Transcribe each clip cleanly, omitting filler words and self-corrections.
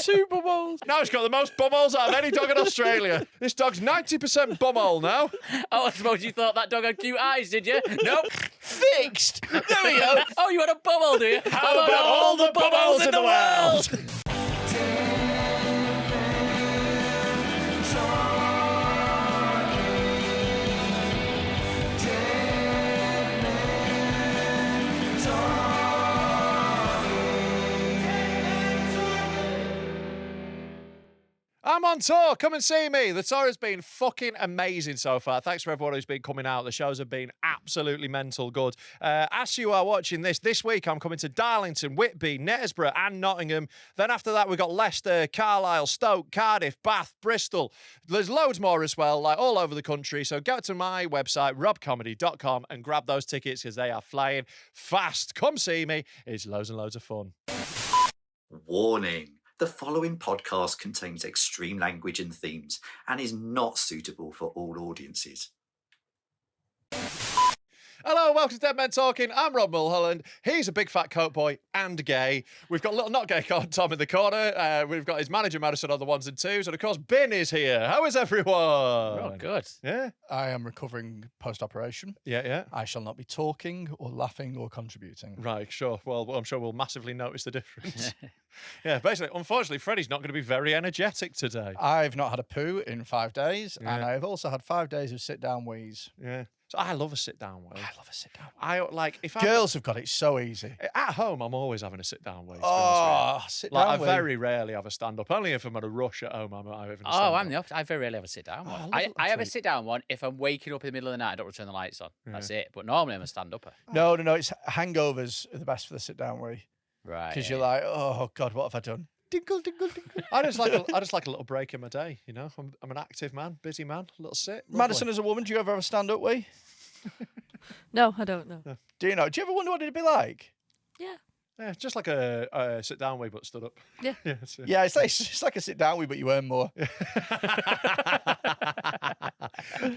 2 bumholes. Now he's got the most bumholes out of any dog in Australia. This dog's 90% bumhole now. Oh, I suppose you thought that dog had cute eyes, did you? Nope. Fixed. There we go. Oh, you had a bumhole, do you? How about all the bumholes in the world? I'm on tour. Come and see me. The tour has been fucking amazing so far. Thanks for everyone who's been coming out. The shows have been absolutely mental good. As you are watching this week I'm coming to Darlington, Whitby, Knaresborough and Nottingham. Then after that we've got Leicester, Carlisle, Stoke, Cardiff, Bath, Bristol. There's loads more as well, like all over the country. So go to my website, robcomedy.com, and grab those tickets because they are flying fast. Come see me. It's loads and loads of fun. Warning. The following podcast contains extreme language and themes and is not suitable for all audiences. Hello, welcome to Dead Men Talking. I'm Rob Mulholland. He's a big fat coat boy and gay. We've got little not gay Tom in the corner. We've got his manager Madison on the ones and twos. And of course, Ben is here. How is everyone? Oh, good. Yeah? I am recovering post-operation. Yeah. I shall not be talking or laughing or contributing. Right, sure. Well, I'm sure we'll massively notice the difference. Yeah, basically, unfortunately, Freddie's not going to be very energetic today. I've not had a poo in 5 days, Yeah. and I've also had 5 days of sit-down wheeze. Yeah. So I love a sit-down wee. I love a sit-down wee. I like if Girls have got it so easy. at home, I'm always having a sit-down wee. Sit-down Like, I wee. very rarely have a stand-up. Only if I'm at a rush at home, I'm having a stand-up. Oh, I'm the opposite. I very rarely have a sit-down one. I love I have a it. sit-down one if I'm waking up in the middle of the night, I don't return the lights on. That's it. But normally I'm a stand-upper. No, it's hangovers are the best for the sit-down wee. Right. Because you're like, oh, God, what have I done? Dinkle, dinkle, dinkle. I just like a little break in my day, you know. I'm an active man, busy man, a little sit. Lovely. Madison, as a woman, do you ever have a stand-up wee? No, I don't know. Do you know? Do you ever wonder what it'd be like? Yeah. Yeah, just like a sit down wee, but stood up. Yeah. Yeah, it's like a sit-down wee, but you earn more.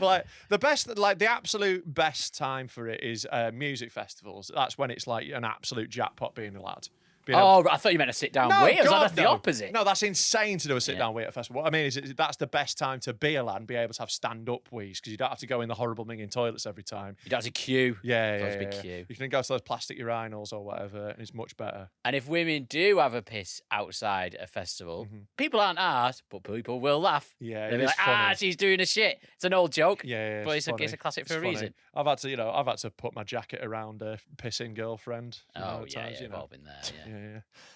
Like the absolute best time for it is music festivals. That's when it's like an absolute jackpot being allowed. Oh, I thought you meant a sit-down wee. That's the opposite. No, that's insane to do a sit-down wee at a festival. What I mean is that's the best time to be a lad, be able to have stand-up wees, because you don't have to go in the horrible minging toilets every time. You don't have to queue. Yeah. There's a big queue. You can go to those plastic urinals or whatever, and it's much better. And if women do have a piss outside a festival, people aren't asked, but people will laugh. Yeah, They'll it be is like, funny. she's doing a shit. It's an old joke. Yeah, but it's a classic for a funny. reason. I've had to put my jacket around a pissing girlfriend. Oh, yeah, we've all been there. Yeah.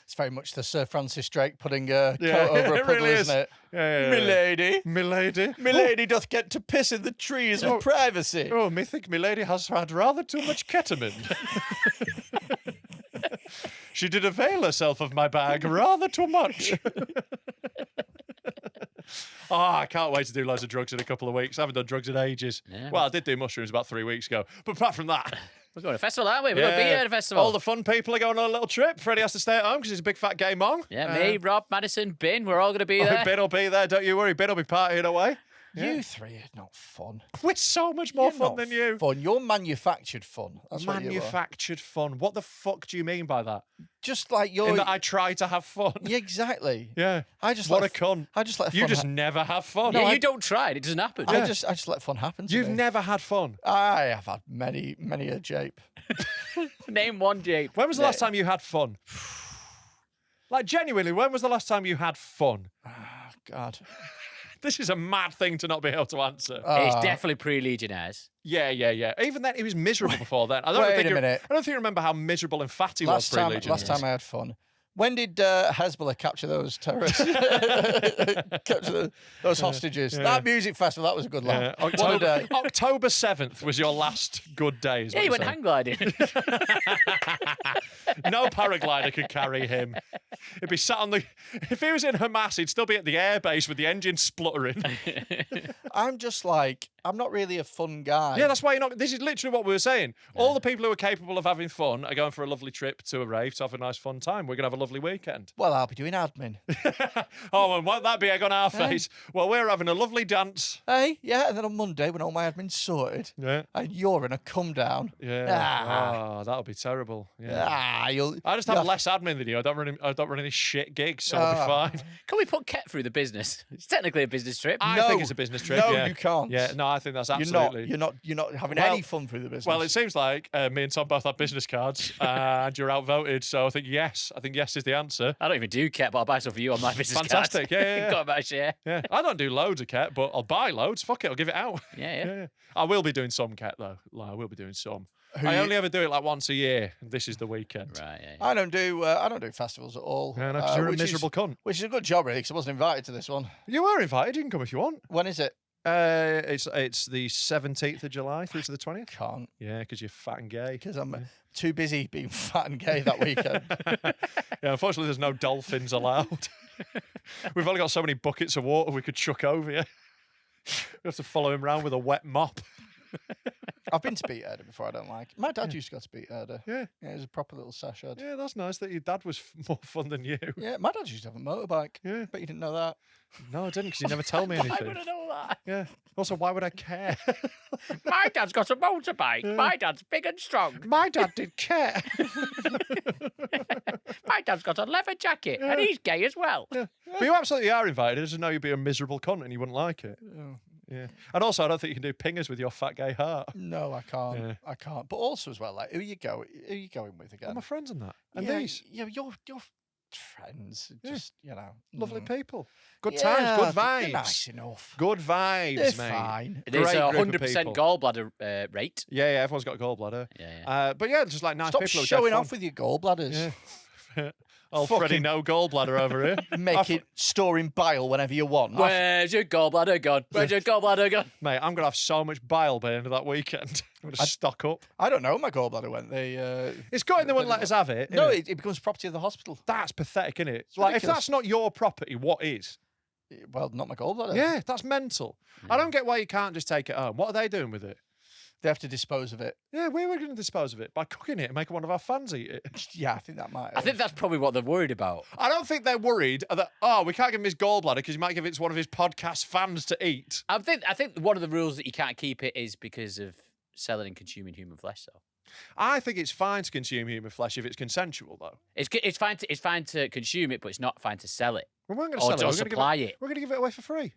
It's very much the Sir Francis Drake putting a coat over a it puddle, really isn't it? Yeah. Milady. Milady. Milady doth get to piss in the trees with privacy. Oh, me think milady has had rather too much ketamine. She did avail herself of my bag rather too much. Oh, I can't wait to do loads of drugs in a couple of weeks. I haven't done drugs in ages. Yeah. Well, I did do mushrooms about 3 weeks ago. But apart from that... We're going to a festival, aren't we? We're going to be at a festival. All the fun people are going on a little trip. Freddie has to stay at home because he's a big fat gay mong. Yeah, me, Rob, Madison, Bin, we're all going to be there. Ben will be there, don't you worry. Ben will be partying away. Yeah. You three are not fun. We're so much more You're fun not than you. Fun. You're manufactured fun. That's what you are. Manufactured fun. What the fuck do you mean by that? Just like you're. In that I try to have fun. Yeah, exactly. Yeah. I just What let a cunt. I just let You fun just never have fun. Yeah, you don't try it. It doesn't happen. I just let fun happen to You've me. never had fun. I have had many a jape. Name one, Jake. When was the last time you had fun? Like, genuinely, when was the last time you had fun? Oh, God. This is a mad thing to not be able to answer. It's definitely pre-Legionnaires. Yeah. Even then, he was miserable before then. I Wait a minute. I don't think you remember how miserable and fat he Last was pre-Legion. time I had fun. When did Hezbollah capture those terrorists? Capture those hostages. That music festival, that was a good laugh. What a day. October 7th was your last good day. Yeah, you went hang gliding. No paraglider could carry him. He'd be sat on the... If he was in Hamas, he'd still be at the airbase with the engine spluttering. I'm just like, I'm not really a fun guy. Yeah, that's why you're not. This is literally what we were saying. All the people who are capable of having fun are going for a lovely trip to a rave to have a nice fun time. We're going to have a lovely weekend. Well, I'll be doing admin. Oh, and won't that be egg on our face? Well, we're having a lovely dance. Hey, yeah, and then on Monday, when all my admin's sorted, Yeah. and you're in a come down. Yeah. Oh, that'll be terrible. Yeah. I just have less admin than you. I don't run any shit gigs, so I'll be fine. Can we put Ket through the business? It's technically a business trip. I think it's a business trip. No, yeah. you can't. Yeah, no, I think that's absolutely. You're not having any fun through the business. Well, it seems like me and Tom both have business cards, and you're outvoted. So I think yes. I think yes is the answer. I don't even do Ket, but I'll buy some for you on my business card. Fantastic. Yeah. Got my share. Yeah, I don't do loads of Ket, but I'll buy loads. Fuck it, I'll give it out. Yeah. I will be doing some Ket though. I will be doing some. I only ever do it like once a year. And this is the weekend. Right. Yeah. I don't do festivals at all. Yeah, no, 'cause you're a miserable cunt. Which is a good job, really, because I wasn't invited to this one. You were invited. You can come if you want. When is it? It's the 17th of July through to the 20th. Can't, Yeah, because you're fat and gay. because I'm too busy being fat and gay that weekend. Yeah, unfortunately, there's no dolphins allowed. We've only got so many buckets of water we could chuck over you. We have to follow him around with a wet mop. I've been to Beat Herder before. I don't like it. My dad used to go to Beat Herder. Yeah. It was a proper little sash had. Yeah, that's nice that your dad was more fun than you. Yeah, my dad used to have a motorbike. Yeah. Bet you didn't know that. No, I didn't, because you never tell me anything. I wouldn't know that. Yeah. Also, why would I care? My dad's got a motorbike. My dad's big and strong. My dad did care. My dad's got a leather jacket, and he's gay as well. Yeah. But you absolutely are invited. I just know you'd be a miserable cunt and you wouldn't like it. Yeah. And also, I don't think you can do pingers with your fat gay heart. No, I can't. Yeah. I can't. But also as well, like, who are you going with again? All my friends and that. And yeah, these. Yeah, your friends, just Lovely people. Good Yeah, times, good I think they're vibes. nice enough. Good vibes, They're mate. fine. There's Great a group of 100% people. gallbladder rate. Yeah, everyone's got a gallbladder. Yeah. But yeah, just like nice Stop people. who are dead showing fun. off with your gallbladders. Yeah. Old Fucking- Freddy no gallbladder over here. Make it storing bile whenever you want. Where's your gallbladder gone? Where's your gallbladder gone? Mate, I'm going to have so much bile by the end of that weekend. I'm going to stock up. I don't know. My gallbladder went. It's good they wouldn't let us have it. No, innit? it becomes property of the hospital. That's pathetic, isn't it? Like, if ridiculous. that's not your property, what is? Well, not my gallbladder. Yeah, that's mental. I don't get why you can't just take it home. What are they doing with it? They have to dispose of it. Yeah, we were going to dispose of it by cooking it and making one of our fans eat it. Yeah, I think that might. I think that's probably what they're worried about. I don't think they're worried that, we can't give him his gallbladder because he might give it to one of his podcast fans to eat. I think one of the rules that you can't keep it is because of selling and consuming human flesh. So I think it's fine to consume human flesh if it's consensual, though. it's fine to consume it, but it's not fine to sell it We weren't going to or sell it. to We're gonna give supply it. We're going to give it away for free.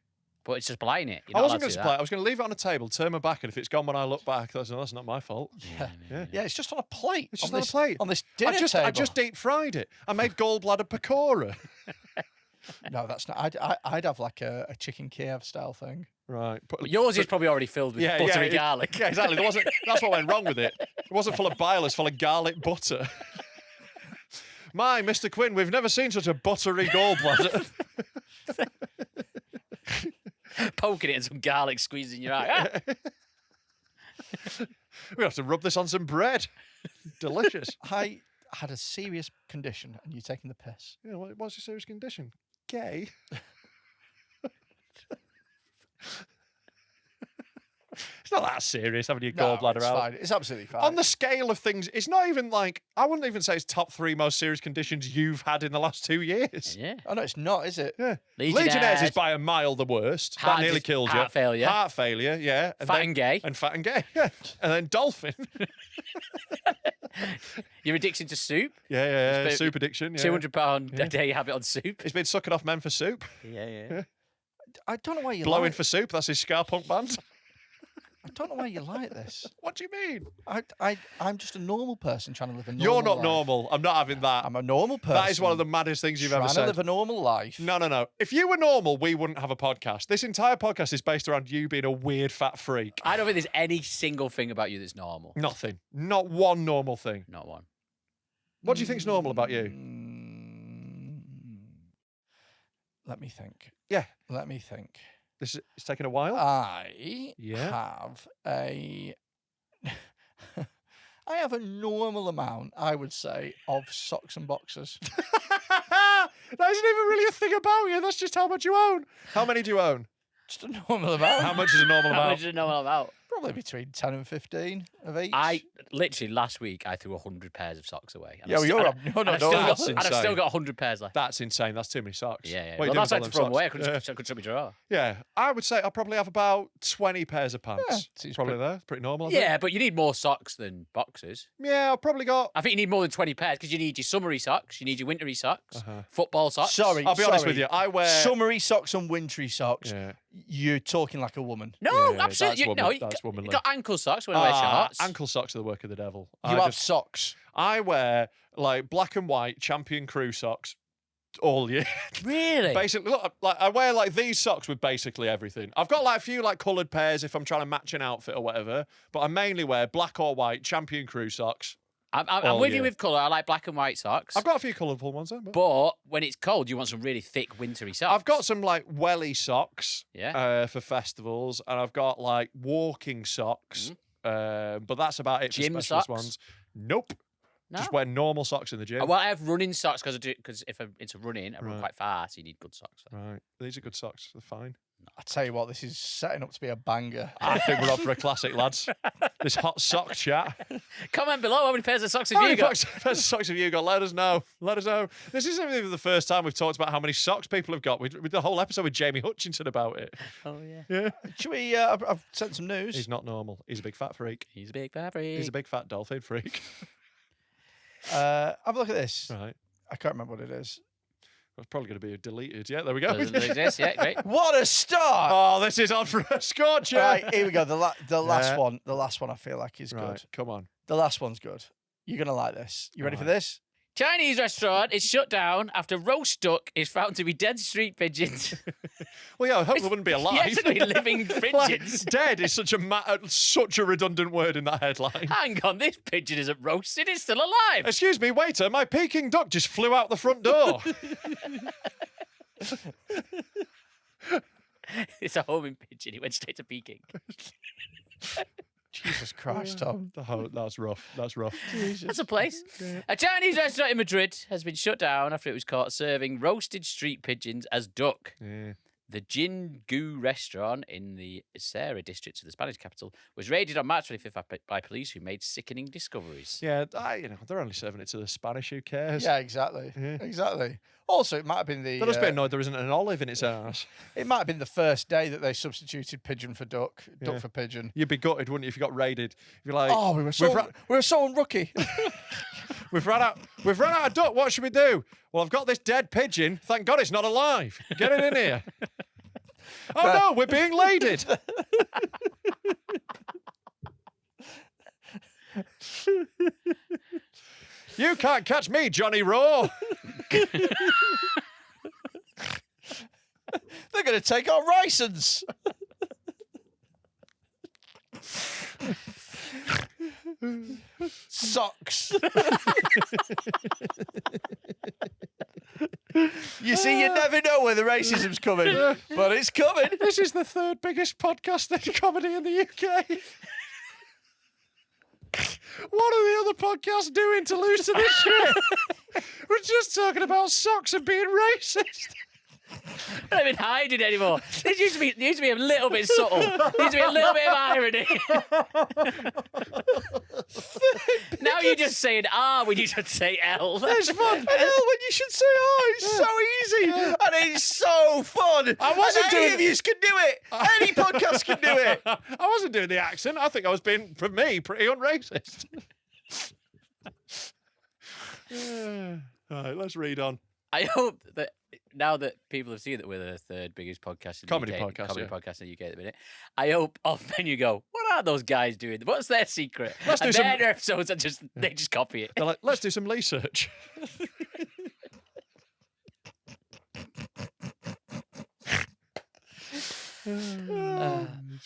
But it's supplying it. You're I not wasn't allowed going to do supply it. that. I was going to leave it on a table, turn my back, and if it's gone when I look back, that's not my fault. Yeah, it's just on a plate. It's just on on a plate. On this dinner I just deep fried it. I made gallbladder pakora. No, that's not. I'd have like a chicken Kiev style thing. Right. But yours is probably already filled with buttery garlic. Yeah, exactly. That's what went wrong with it. It wasn't full of bile, it's full of garlic butter. My, Mr. Quinn, we've never seen such a buttery gallbladder. Poking it in some garlic, squeezing your eye. We have to rub this on some bread. Delicious. I had a serious condition, and you're taking the piss. Yeah, what's your serious condition? Gay? It's not that serious having your gallbladder it's out. Fine. It's absolutely fine. On the scale of things, it's not even like, I wouldn't even say it's top 3 most serious conditions you've had in the last 2 years. Yeah. Oh no, it's not, is it? Yeah. Legionnaires is by a mile the worst. Heart that nearly dis- killed you. heart failure. Heart failure, yeah. Fat and gay. And fat and gay, yeah. And then dolphin. Your addiction to soup. Yeah. It's Soup addiction, yeah. £200 a day habit on soup. He's been sucking off men for soup. Yeah. I don't know why you Blowing like. for soup, that's his ska punk band. I don't know why you like this. What do you mean? I'm just a normal person trying to live a normal You're not life. normal. I'm not having that. I'm a normal person. That is one of the maddest things you've ever trying said. to live a normal life. No. If you were normal, we wouldn't have a podcast. This entire podcast is based around you being a weird fat freak. I don't think there's any single thing about you that's normal. Nothing. Not one normal thing. Not one. What do you think's normal about you? Let me think. Yeah. Let me think. It's taking a while. I Yeah. have a I have a normal amount, I would say, of socks and boxers. That isn't even really a thing about you. That's just how much you own. How many do you own? Just a normal amount. How much is a normal How amount? much is a normal amount? Probably between 10 and 15 of each. I literally last week I threw 100 pairs of socks away. And Yeah, well, you're and I've still got 100 pairs left. That's insane. That's too many socks. Yeah. What are you Well, doing that's with all like to them throw them away. I socks? could shut my drawer. Yeah, I would say I'll probably have about 20 pairs of pants. Yeah, seems probably there. Pretty normal. I think. Yeah, but you need more socks than boxes. Yeah, I've probably got. I think you need more than 20 pairs because you need your summery socks, you need your wintry socks, football socks. Sorry, I'll be honest with you. I wear. summery socks and wintry socks. Yeah. You're talking like a woman. No, Yeah, absolutely. that's You womanly. got ankle socks when I wear shorts. Ankle socks are the work of the devil. You have socks. I wear like black and white Champion Crew socks all year. Really? Basically, look, like I wear like these socks with basically everything. I've got like a few like coloured pairs if I'm trying to match an outfit or whatever, but I mainly wear black or white Champion Crew socks. I'm with you with colour. I like black and white socks. I've got a few colourful ones there. But when it's cold, you want some really thick wintry socks. I've got some like welly socks Yeah. for festivals, and I've got like walking socks, but that's about it Gym for specialist socks? ones. Nope. No? Just wear normal socks in the gym. Well, I have running socks because if I'm into running, I run Right. quite fast. You need good socks. Right. These are good socks. They're fine. I tell you what, this is setting up to be a banger. I think we're up for a classic, lads. This hot sock chat. Comment below how many pairs of socks have How you many got? pairs of socks have you got? Let us know. Let us know. This isn't even the first time we've talked about how many socks people have got. We did the whole episode with Jamie Hutchinson about it. Oh yeah. Yeah. Should we? I've sent some news. He's not normal. He's a big fat freak. He's a big fabric. He's a big fat dolphin freak. Have a look at this. Right. I can't remember what it is. It's probably going to be deleted. Yeah, there we go. Doesn't exist. Yeah, great. What a start! Oh, this is on for a scorcher. Right, here we go. The last Yeah. one. The last one I feel like is Right, good. come on. The last one's good. You're gonna like this. You ready for this? Chinese restaurant is shut down after roast duck is found to be dead street pigeons. Well, yeah, I hope they wouldn't be alive. Yes, to be living Like, pigeons. dead is such a redundant word in that headline. Hang on, this pigeon isn't roasted, it's still alive. Excuse me, waiter, my Peking duck just flew out the front door. It's a homing pigeon. He went straight to Peking. Jesus Christ, Tom. That's rough. That's rough. That's a place. A Chinese restaurant in Madrid has been shut down after it was caught serving roasted street pigeons as duck. Yeah. The Jingu restaurant in the Serra district of the Spanish capital was raided on March 25th by police who made sickening discoveries. Yeah, they're only serving it to the Spanish. Who cares? Yeah, exactly. Yeah. Exactly. Also, it might have been the. They're just a bit annoyed there isn't an olive in its ass. It might have been the first day that they substituted pigeon for duck, duck Yeah. for pigeon. You'd be gutted, wouldn't you, if you got raided? You'd be like, Oh, we were so unlucky. We've run out of duck. What should we do? Well, I've got this dead pigeon. Thank God it's not alive. Get it in here. Oh no, we're being laded. You can't catch me, Johnny Raw. They're going to take our license. Socks. You see, you never know where the racism's coming, but it's coming. This is the third biggest podcast in comedy in the UK. What are the other podcasts doing to lose to this shit? We're just talking about socks and being racist. I don't even hide it anymore. This used to be a little bit subtle. There used to be a little bit of irony. Now you're just saying R when you should say L. It's fun. And hell, when you should say, "Oh, it's so easy," and it's so fun. I wasn't and any doing- of you can do it. Any podcast can do it. I wasn't doing the accent. I think I was being, for me, pretty unracist. All right, let's read on. I hope that now that people have seen that we're the third biggest podcast in Comedy the UK, podcast, comedy yeah. podcast in the UK at the minute, I hope often you go, what are those guys doing? What's their secret? Let's do and some- their episodes are just they just copy it. They're like, let's do some research.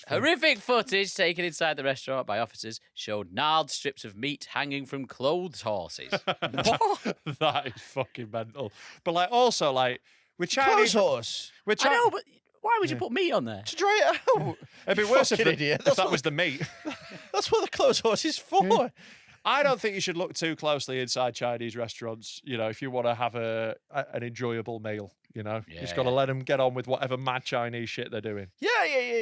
Horrific footage taken inside the restaurant by officers showed gnarled strips of meat hanging from clothes horses. What? That is fucking mental. But like, also like, with Chinese, Clothes horse with I Chi- know, but why would you put meat on there? to dry it out. it'd be You worse if, fucking the- idiot. if that was the meat. That's what the clothes horse is for. I don't think you should look too closely inside Chinese restaurants, if you want to have an enjoyable meal, you just got to let them get on with whatever mad Chinese shit they're doing. Yeah.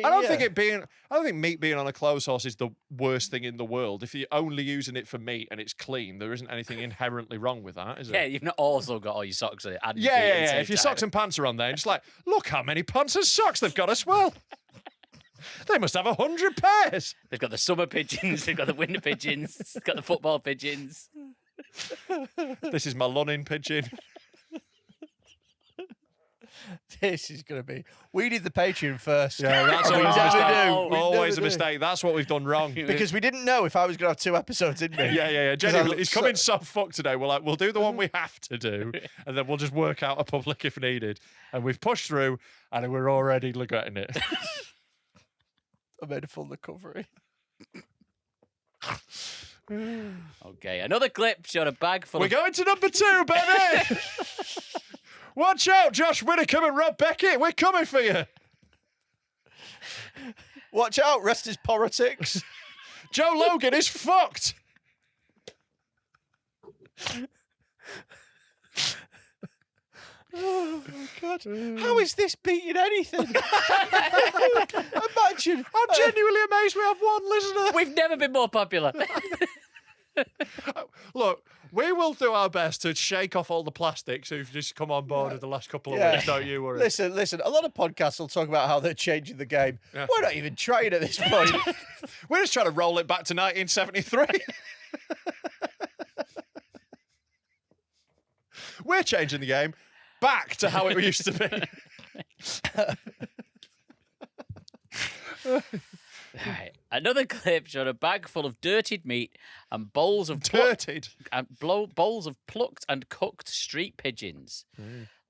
I don't think meat being on a clothes horse is the worst thing in the world. If you're only using it for meat and it's clean, there isn't anything inherently wrong with that, is it? Yeah, you've not also got all your socks on it. And Yeah. If your socks and pants are on there, just like, look how many pants and socks they've got as well. They must have 100 pairs. They've got the summer pigeons, they've got the winter pigeons, they've got the football pigeons. This is my Lunning pigeon. This is going to be... We did the Patreon first. Yeah, that's We always a never mistake. do. We Always never a do. mistake. That's what we've done wrong. Because we didn't know if I was going to have 2 episodes in me. Yeah. Genuinely, it's coming so fucked today. We're like, we'll do the one we have to do, and then we'll just work out a public if needed. And we've pushed through, and we're already regretting it. I made a full recovery. Okay, another clip showed a bag full We're of... going to number 2, baby! Watch out, Josh Widdicombe and Rob Beckett. We're coming for you. Watch out, rest is politics. Joe Logan is fucked. Oh, my God. How is this beating anything? Imagine. I'm genuinely amazed we have one listener. We've never been more popular. Look, we will do our best to shake off all the plastics who've just come on board in the last couple of weeks, don't you worry. Listen, a lot of podcasts will talk about how they're changing the game. Yeah. We're not even trying at this point. We're just trying to roll it back to 1973. We're changing the game back to how it used to be. Right. Another clip showed a bag full of dirtied meat and bowls of Dirtied. bowls of plucked and cooked street pigeons.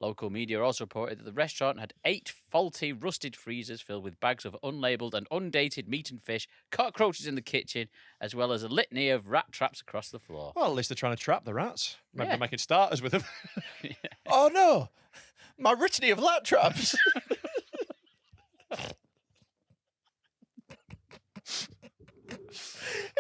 Local media also reported that the restaurant had 8 faulty, rusted freezers filled with bags of unlabelled and undated meat and fish, cockroaches in the kitchen, as well as a litany of rat traps across the floor. Well, at least they're trying to trap the rats. Maybe Yeah. they're making starters with them. Oh, no. My litany of rat traps.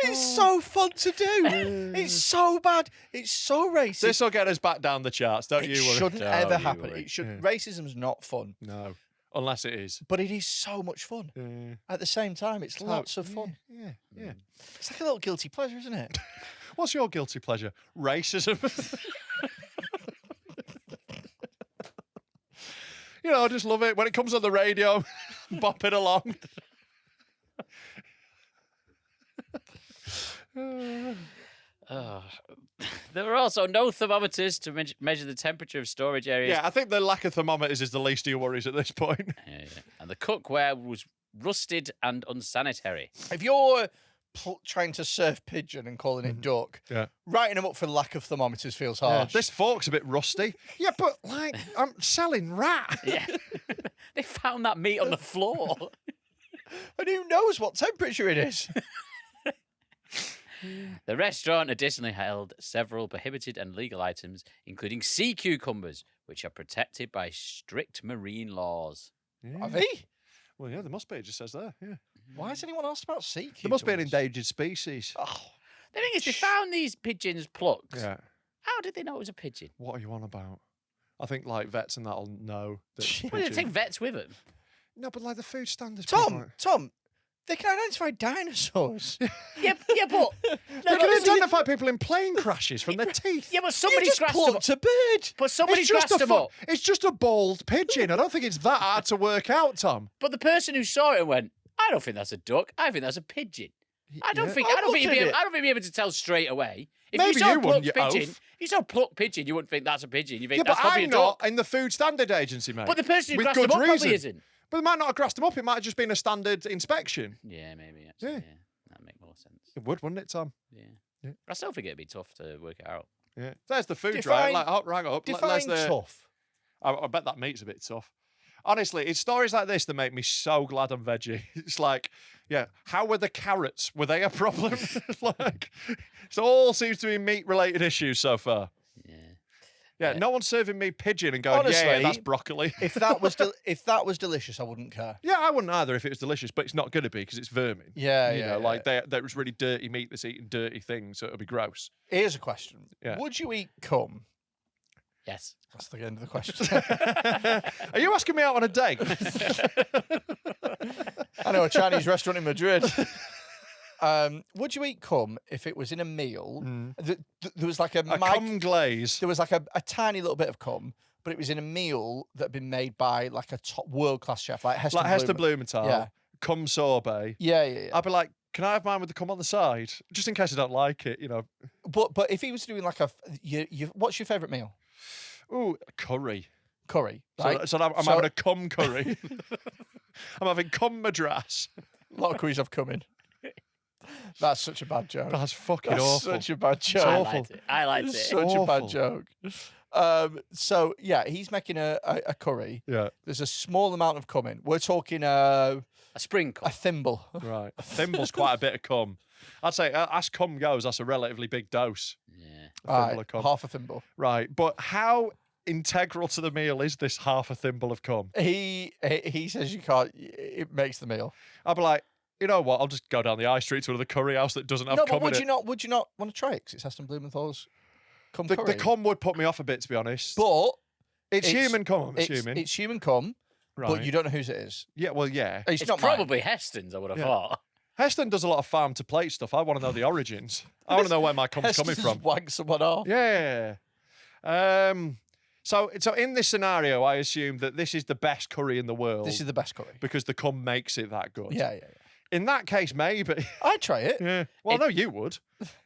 It's so fun to do. It's so bad. It's so racist. This will get us back down the charts, don't It you worry. shouldn't Don't ever you happen. worry. It should. Racism's not fun, No, unless it is. but it is so much fun. At the same time, it's lots of fun. Yeah. It's like a little guilty pleasure, isn't it? What's your guilty pleasure? Racism. I just love it when it comes on the radio, bopping along. There were also no thermometers to measure the temperature of storage areas. Yeah, I think the lack of thermometers is the least of your worries at this point. And the cookware was rusted and unsanitary. If you're trying to surf pigeon and calling it duck, Yeah. writing them up for lack of thermometers feels Yeah, harsh. this fork's a bit rusty. Yeah, but I'm selling rat. Yeah. They found that meat on the floor. And who knows what temperature it is? The restaurant additionally held several prohibited and legal items, including sea cucumbers, which are protected by strict marine laws. Are they? Well, yeah, there must be. It just says there. Yeah. Why has anyone asked about sea cucumbers? There must be an endangered species. Oh, The thing is, they found these pigeons plucked. Yeah. How did they know it was a pigeon? What are you on about? I think vets and that'll know. That it's a Well, they pigeon. take vets with them. No, but the food standards. Tom, they can identify dinosaurs. Yeah, but They can identify people in plane crashes from their teeth. yeah, but You somebody just scratched them up. plucked a bird. But somebody It's just, scratched them up. it's just a bald pigeon. I don't think it's that hard to work out, Tom. But the person who saw it went, I don't think that's a duck. I think that's a pigeon. I don't Yeah. think I'm I don't think you'd be looking able, at I don't think you'd be able to tell straight away. If Maybe you saw you a wouldn't, plucked you pigeon, oaf. if you saw a plucked pigeon, you wouldn't think that's a pigeon. You think Yeah, that's but probably I'm a duck. not in the food standard agency, mate. But the person who With grassed them good up reason. probably isn't. But they might not have grassed them up. It might have just been a standard inspection. Yeah, maybe. Actually, Yeah. yeah. That'd make more sense. It would, wouldn't it, Tom? Yeah. Yeah. I still think it'd be tough to work it out. Yeah. There's the food Define- drive. Rang up. Define There's the, tough. I bet that meat's a bit tough. Honestly, it's stories like this that make me so glad I'm veggie. It's like, yeah, how were the carrots? Were they a problem? It all seems to be meat-related issues so far. Yeah. Yeah, no one's serving me pigeon and going, Honestly, yeah, that's broccoli. If that was delicious, I wouldn't care. Yeah, I wouldn't either if it was delicious, but it's not going to be because it's vermin. Yeah, you yeah, know, yeah. like there was really dirty meat that's eating dirty things, so it'll be gross. Here's a question: Yeah. Would you eat cum? Yes. That's the end of the question. Are you asking me out on a date? I know a Chinese restaurant in Madrid. Would you eat cum if it was in a meal? There was like a cum glaze. There was like a tiny little bit of cum, but it was in a meal that had been made by like a top world-class chef, like Heston Blumenthal. Yeah. Cum sorbet. Yeah. I'd be like, can I have mine with the cum on the side? Just in case I don't like it, you know. But if he was doing like what's your favourite meal? Ooh, curry. Curry. Right? So I'm having a cum curry. I'm having cum madras. A lot of curries have cum in. That's such a bad joke. That's fucking That's awful. such a bad joke. I liked it. Such a bad joke. So yeah, he's making a curry. Yeah. There's a small amount of cum in. We're talking A sprinkle. a thimble. Right. A thimble's quite a bit of cum. I'd say, as cum goes, that's a relatively big dose. Yeah. A thimble of cum. Half a thimble. Right. But how integral to the meal is this half a thimble of cum? He says you can't. It makes the meal. I'd be like, you know what? I'll just go down the high street to another curry house that doesn't have No, cum but in it. would you not want to try it? Because it's Heston Blumenthal's cum The curry. cum would put me off a bit, to be honest. But it's human cum, I'm it's assuming. It's human cum, Right. but you don't know whose it is. Yeah, well, yeah. It's not mine. probably Heston's, I would have Yeah. thought. Heston does a lot of farm to plate stuff. I want to know the origins. I want to know where my cum's coming Heston's from. wank someone off. Yeah. So in this scenario, I assume that this is the best curry in the world. This is the best curry. because the cum makes it that good. Yeah. In that case, maybe. I'd try it. Yeah. Well, no, you would.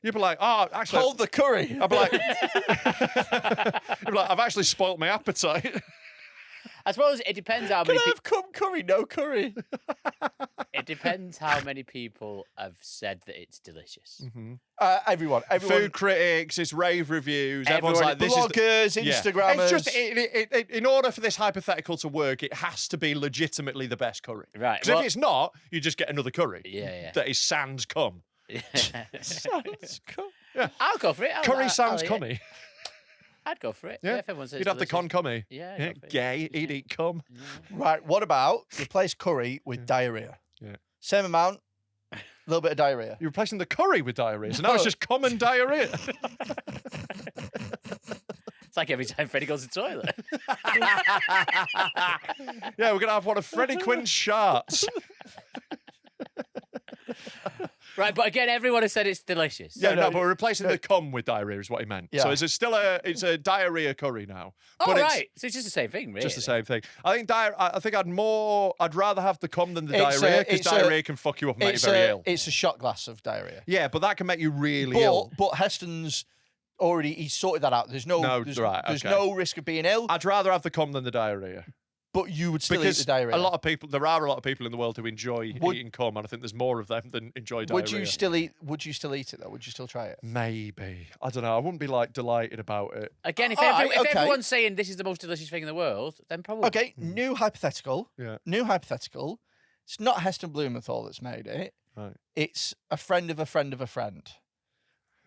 You'd be like, oh, actually. Hold the curry. I'd be like, you'd be like, I've actually spoilt my appetite. I suppose it depends how Can many I people. have cum curry? No curry. It depends how many people have said that it's delicious. Everyone. Food critics, it's rave reviews. Everyone's like, this bloggers, is the... Instagrammers. It's just, in order for this hypothetical to work, it has to be legitimately the best curry. Right, Because well- if it's not, you just get another curry. Yeah. That is sans cum. Sounds cum. I'll go for it. Curry sans eat it. cummy. I'd go for it. Yeah. If everyone says You'd have the delicious. con cummy. Yeah, I'd go for it. Gay, he'd eat cum. Right. What about replace curry with diarrhea? Yeah. Same amount, a little bit of diarrhea. You're replacing the curry with diarrhea. So now it's just common diarrhea. It's like every time Freddy goes to the toilet. Yeah, we're going to have one of Freddy Quinne's sharts. Right, but again, everyone has said it's delicious. Yeah, no, but we're replacing the cum with diarrhea is what he meant. Yeah. So it's a diarrhea curry now. Oh, but right. So it's just the same thing, really. Just the same thing. I think I'd rather have the cum than the It's diarrhea because diarrhea can fuck you up and make you very ill. It's a shot glass of diarrhea. Yeah, but that can make you really ill. But Heston's he's sorted that out. There's no risk of being ill. I'd rather have the cum than the diarrhea. But you would still Because eat the diarrhea. there are a lot of people in the world who enjoy eating cum, and I think there's more of them than enjoy diarrhea. Would you still eat it though? Would you still try it? Maybe. I don't know. I wouldn't be like delighted about it. Again, if Alright, okay. everyone's saying this is the most delicious thing in the world, then probably. Okay, new hypothetical. Yeah. New hypothetical. It's not Heston Blumenthal that's made it. Right. It's a friend of a friend of a friend.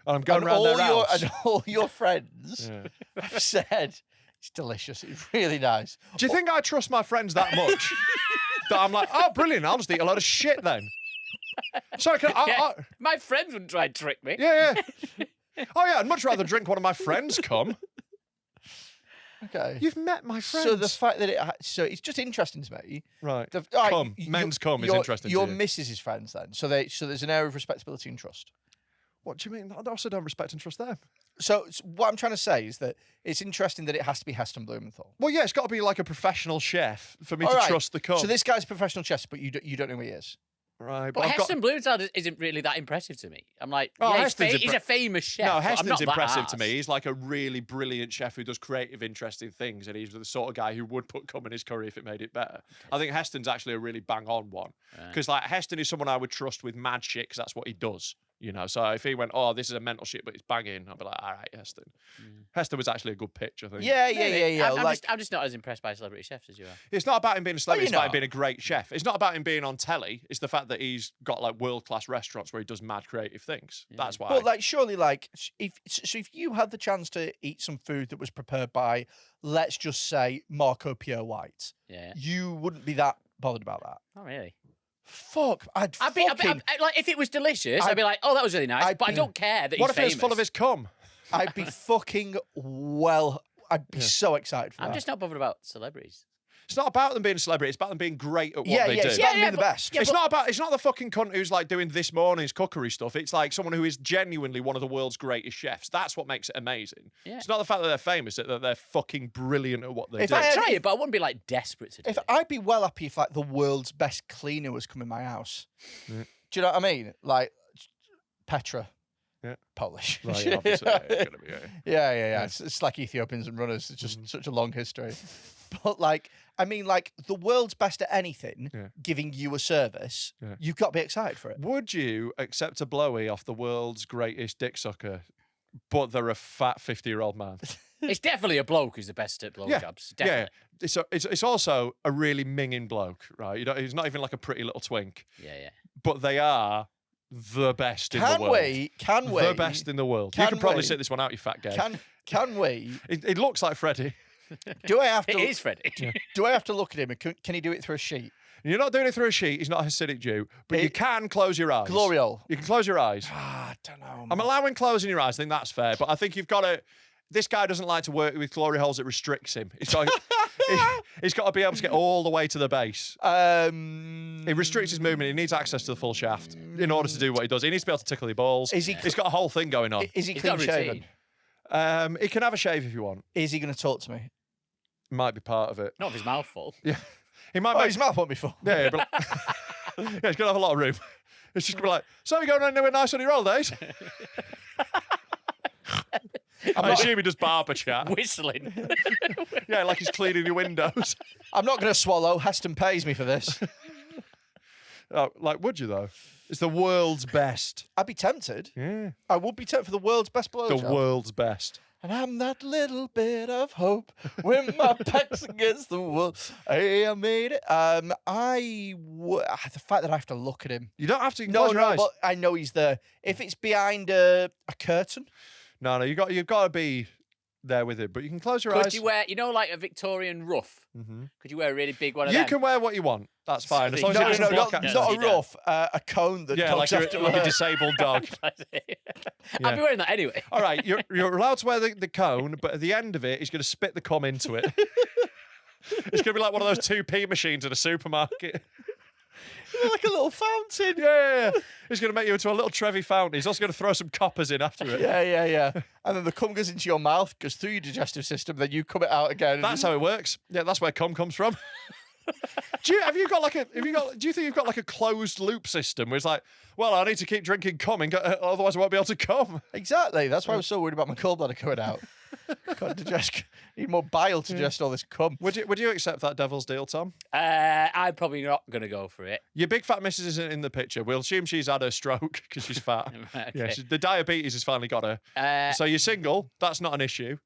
And I'm going around their house. And all your friends have said it's delicious. It's really nice. Do you think I trust my friends that much? That I'm like, oh, brilliant. I'll just eat a lot of shit then. Sorry, My friends wouldn't try and trick me. Yeah. Oh, yeah, I'd much rather drink one of my friends' cum. Okay. You've met my friends. So the fact that it's just interesting to me. Right. Cum. Men's cum is interesting to Your you. missus' friends then. So there's an air of respectability and trust. What do you mean? I also don't respect and trust them. So what I'm trying to say is that it's interesting that it has to be Heston Blumenthal. Well, yeah, it's got to be like a professional chef for me All to right. trust the cum. So this guy's a professional chef, but you don't know who he is. Right, But Heston Blumenthal isn't really that impressive to me. I'm like, Oh, yeah, Heston's he's a famous chef. No, but I'm Heston's not that impressive to arsed. me. He's like a really brilliant chef who does creative, interesting things, and he's the sort of guy who would put cum in his curry if it made it better. I think Heston's actually a really bang-on one. Because like Heston is someone I would trust with mad shit because that's what he does. You know, so if he went, oh, this is a mental shit, but it's banging, I'd be like, all right, Heston. Heston was actually a good pitch, I think. Yeah. I'm just not as impressed by celebrity chefs as you are. It's not about him being a celebrity, it's you're about him not. being a great chef. It's not about him being on telly. It's the fact that he's got like world-class restaurants where he does mad creative things. That's why. But like, surely, like, if you had the chance to eat some food that was prepared by, let's just say, Marco Pierre White, you wouldn't be that bothered about that. Not really. Fuck, I'd be like, if it was delicious, I'd be like, oh, that was really nice. But I don't care that he's What if famous. it's full of his cum? I'd be fucking I'd be so excited for that. I'm just not bothered about celebrities. It's not about them being a celebrity. It's about them being great at what they do. It's about being the best. It's not the fucking cunt who's like doing this morning's cookery stuff. It's like someone who is genuinely one of the world's greatest chefs. That's what makes it amazing. Yeah. It's not the fact that they're famous, that they're fucking brilliant at what they do. I'd try it, but I wouldn't be like desperate to do it. I'd be well happy if like the world's best cleaner was coming to my house. Do you know what I mean? Like Petra. Yeah. Polish. Right, obviously. Yeah. It's like Ethiopians and runners. It's just such a long history. But like, I mean, like the world's best at anything, giving you a service, you've got to be excited for it. Would you accept a blowy off the world's greatest dick sucker, but they're a fat 50-year-old man? It's definitely a bloke who's the best at blowjobs. Definitely. Yeah. It's also a really minging bloke, right? He's not even like a pretty little twink. Yeah. But they are the best in the world. Can we? The best in the world. You can probably sit this one out, you fat gay. Can we? It looks like Freddy. Do I have to? It is Freddy. Do I have to look at him? And can he do it through a sheet? You're not doing it through a sheet. He's not a Hasidic Jew. But you can close your eyes. Gloriole. You can close your eyes. I don't know. I'm allowing closing your eyes. I think that's fair. But I think you've got to... This guy doesn't like to work with glory holes. It restricts him. He's got to be able to get all the way to the base. It restricts his movement. He needs access to the full shaft in order to do what he does. He needs to be able to tickle your balls. He's got a whole thing going on. Is he clean shaven? He can have a shave if you want. Is he going to talk to me? Might be part of it. Not with his mouth full. Yeah. He might his mouth won't be full. Yeah, but he's going to have a lot of room. It's just going to be like, so you going anywhere nice on your holidays? I assume he does barber chat. Whistling. Yeah, like he's cleaning your windows. I'm not going to swallow. Heston pays me for this. Would you, though? It's the world's best. I'd be tempted. Yeah. I would be tempted for the world's best blowjob. The world's best. And I'm that little bit of hope when my back's against the wall. Hey, I made it. The fact that I have to look at him. You don't have to close your eyes. But I know he's there. If it's behind a curtain. No, you've got to be there with it. But you can close your eyes. Could you wear, like a Victorian ruff? Mm-hmm. Could you wear a really big one of them? them? You can wear what you want. That's fine. As long as not it a ruff, a cone that like a disabled dog. I'd be wearing that anyway. All right, you're allowed to wear the cone, but at the end of it, he's going to spit the cum into it. It's going to be like one of those 2p machines in a supermarket. Like a little fountain. Yeah. He's going to make you into a little Trevi fountain. He's also going to throw some coppers in after it. Yeah. And then the cum goes into your mouth, goes through your digestive system, then you cum it out again. That's how it works. Yeah, that's where cum comes from. Do you think you've got like a closed loop system where it's like, well, I need to keep drinking cum, otherwise I won't be able to cum? Exactly. That's why I was so worried about my gallbladder coming out. Can't digest. Need more bile to digest all this cum. Would you accept that devil's deal, Tom? I'm probably not going to go for it. Your big fat missus isn't in the picture. We'll assume she's had a stroke because she's fat. Okay. Yeah, the diabetes has finally got her. So you're single. That's not an issue.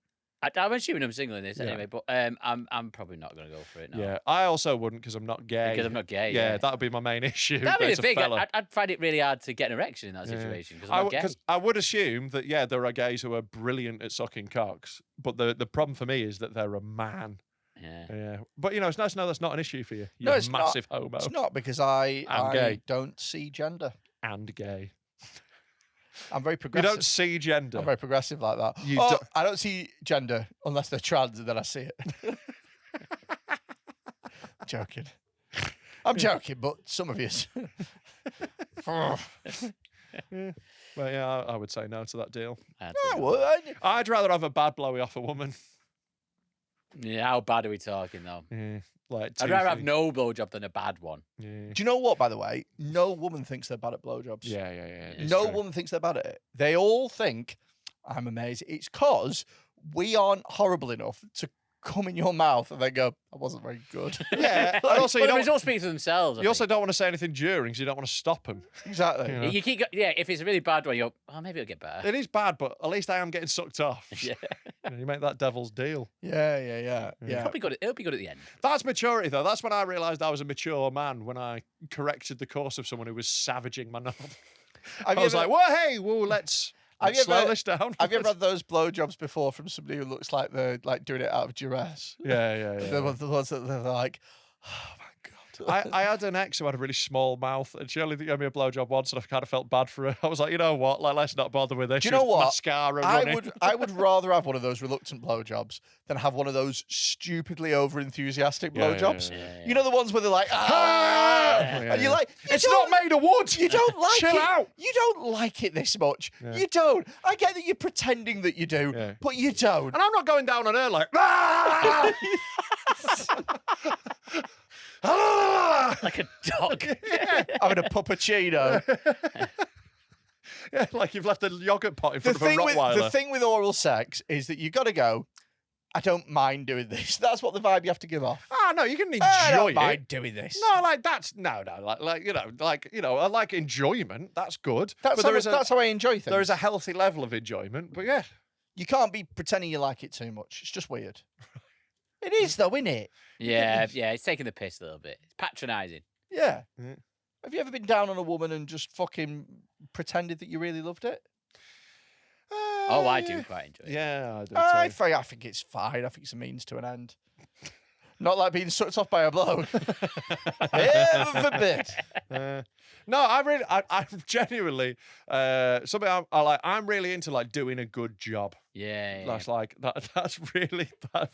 I'm assuming I'm single in this anyway, but I'm probably not going to go for it. No. Yeah, I also wouldn't because I'm not gay. Because I'm not gay. Yeah, that would be my main issue. That'd be the thing. I'd find it really hard to get an erection in that situation because I'm not gay. Because I would assume that there are gays who are brilliant at sucking cocks, but the problem for me is that they're a man. Yeah. But it's nice to know that's not an issue for you. You're a massive homo. It's not because I don't see gender. And gay. I'm very progressive. You don't see gender. I'm very progressive like that. I don't see gender unless they're trans, and then I see it. I'm joking, but some of you. Well, yeah, I would say no to that deal. I'd rather have a bad blowy off a woman. Yeah, how bad are we talking though? Yeah, I'd rather have no blowjob than a bad one. Yeah. Do you know what, by the way? No woman thinks they're bad at blowjobs. Yeah. No woman thinks they're bad at it. They all think, I'm amazing. It's because we aren't horrible enough to come in your mouth and then go, "I wasn't very good." Yeah, and also But the results speak for themselves. You also don't want to say anything during, because you don't want to stop them. Exactly. You know? You keep, if it's a really bad one, you're, oh, maybe it'll get better. It is bad, but at least I am getting sucked off. Yeah. You make that devil's deal. Yeah. It'll be good. It'll be good at the end. That's maturity, though. That's when I realised I was a mature man, when I corrected the course of someone who was savaging my knob. I was like, "Whoa, hey, let's slow this down." Have you ever had those blowjobs before from somebody who looks like they're like doing it out of duress? Yeah. The ones that they're like, "Oh my god." I had an ex who had a really small mouth, and she only gave me a blowjob once, and I kind of felt bad for her. I was like, you know what? Like, let's not bother with this. Do you know what? Mascara running. I would rather have one of those reluctant blowjobs than have one of those stupidly over enthusiastic blowjobs. Yeah. You know, the ones where they're like, "Ah!" And you're like, it's not made of wood. You don't like Chill it. out. You don't like it this much. You don't. I get that you're pretending that you do, but you don't. And I'm not going down on her like, "Ah!" Like a dog. Having a puppuccino. Yeah, like you've left a yogurt pot in front of a Rottweiler. The thing with oral sex is that you got to go, "I don't mind doing this." That's what the vibe you have to give off. No, you can enjoy I don't it. mind doing this. No, like that's I like enjoyment. That's good. That's how I enjoy things. There is a healthy level of enjoyment, but yeah, You can't be pretending you like it too much. It's just weird. It is though, isn't it? Yeah, it's taking the piss a little bit. It's patronising. Yeah. Yeah. Have you ever been down on a woman and just fucking pretended that you really loved it? Oh, I do quite enjoy it. Yeah, I do. I too. think it's fine. I think it's a means to an end. Not like being sucked off by a bloke. Heaven forbid. No, I'm genuinely something I like. I'm really into like doing a good job. Yeah. That's like that's really a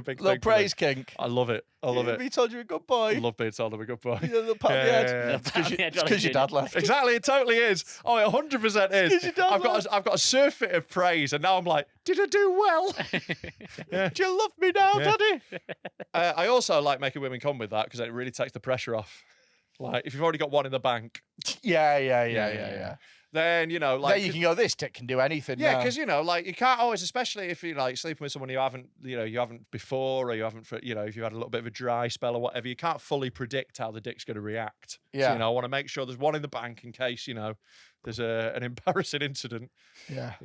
big Little thing. praise kink. I love it. I love it. We told you a good boy. I love being told I'm a good boy. A little pat on the head. Yeah. It's because your dad left. Exactly, it totally is. Oh, it 100% is. Is your dad I've got a surfeit of praise, and now I'm like, did I do well? Do you love me now, Daddy? I also like making women come with that because it really takes the pressure off. Like if you've already got one in the bank, Yeah. then you know, like Then you can go, this dick can do anything. yeah, now. because you know, like you can't always, especially if you like sleeping with someone you haven't before, or you haven't, if you had a little bit of a dry spell or whatever, you can't fully predict how the dick's going to react. Yeah. So, I want to make sure there's one in the bank in case there's an embarrassing incident. Yeah.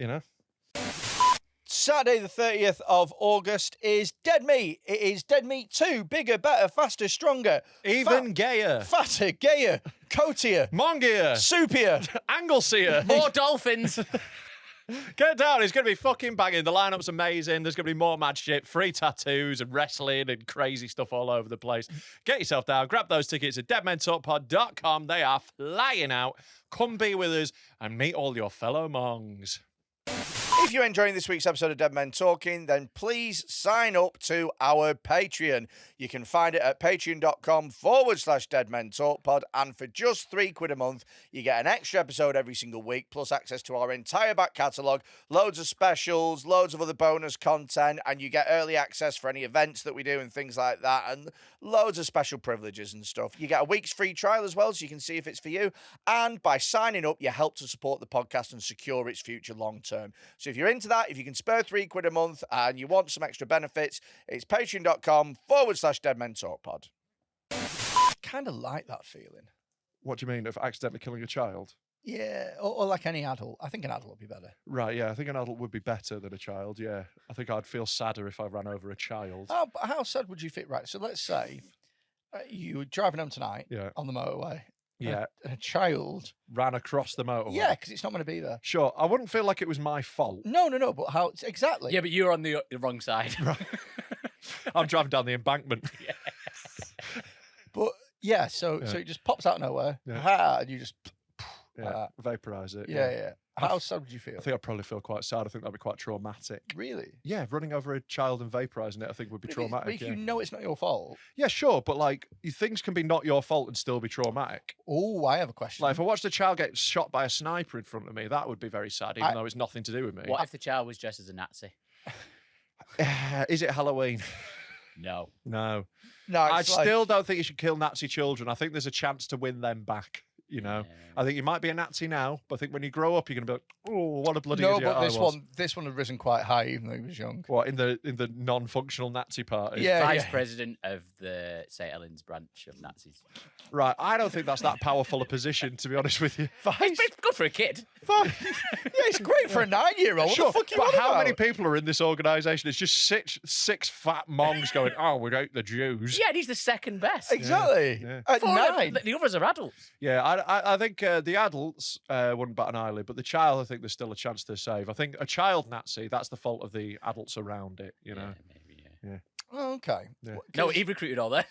Saturday the 30th of August is Dead Meat. It is Dead Meat 2. Bigger, better, faster, stronger. Even gayer. Fatter, gayer, coatier, Mongier. soupier. Angleseer. More dolphins. Get down. It's going to be fucking banging. The lineup's amazing. There's going to be more mad shit, free tattoos and wrestling and crazy stuff all over the place. Get yourself down. Grab those tickets at deadmentalkpod.com. They are flying out. Come be with us and meet all your fellow mongs. If you're enjoying this week's episode of Dead Men Talking, then please sign up to our Patreon. You can find it at patreon.com/deadmentalkpod. And for just £3 a month, you get an extra episode every single week, plus access to our entire back catalogue, loads of specials, loads of other bonus content, and you get early access for any events that we do and things like that, and loads of special privileges and stuff. You get a week's free trial as well, so you can see if it's for you. And by signing up, you help to support the podcast and secure its future long term. So if you're into that, if you can spare £3 a month and you want some extra benefits, it's patreon.com/deadmentalkpod. I kind of like that feeling. What do you mean, of accidentally killing a child? Yeah, or like any adult. I think an adult would be better. Right, yeah. I think an adult would be better than a child, yeah. I think I'd feel sadder if I ran over a child. How sad would you feel? Right, so let's say you were driving home tonight on the motorway. Yeah. And a child ran across the motorway. Yeah, because it's not going to be there. Sure, I wouldn't feel like it was my fault. No, but how exactly? Yeah, but you're on the wrong side. Right. I'm driving down the embankment. Yes. But yeah, so it just pops out of nowhere, and you just vaporize it. Yeah. How sad would you feel? I think I'd probably feel quite sad. I think that'd be quite traumatic. Really? Yeah, running over a child and vaporizing it, I think would be traumatic. But if you know it's not your fault. Yeah, sure, but like things can be not your fault and still be traumatic. Oh, I have a question. Like if I watched a child get shot by a sniper in front of me, that would be very sad, even though it's nothing to do with me. What if the child was dressed as a Nazi? Is it Halloween? No. No. No, I still don't think you should kill Nazi children. I think there's a chance to win them back. You know, Yeah. I think you might be a Nazi now, but I think when you grow up, you're going to be like, oh, what a bloody No, idiot but I was. this one had risen quite high, even though he was young. What, in the non-functional Nazi party? Yeah, Vice president of the St. Helens branch of Nazis. Right, I don't think that's that powerful a position, to be honest with you. Vice. It's good for a kid. Yeah, it's great for a 9-year-old. Sure, What the fuck you but on how many about? people are in this organisation? It's just six fat mongs going, oh, we hate the Jews. Yeah, and he's the second best. Exactly. Yeah. At Four of 9. the others are adults. Yeah, I think the adults wouldn't bat an eyelid, but the child, I think there's still a chance to save. I think a child Nazi, that's the fault of the adults around it, you know. Yeah, maybe, yeah. Oh, okay. Yeah. No, he recruited all that.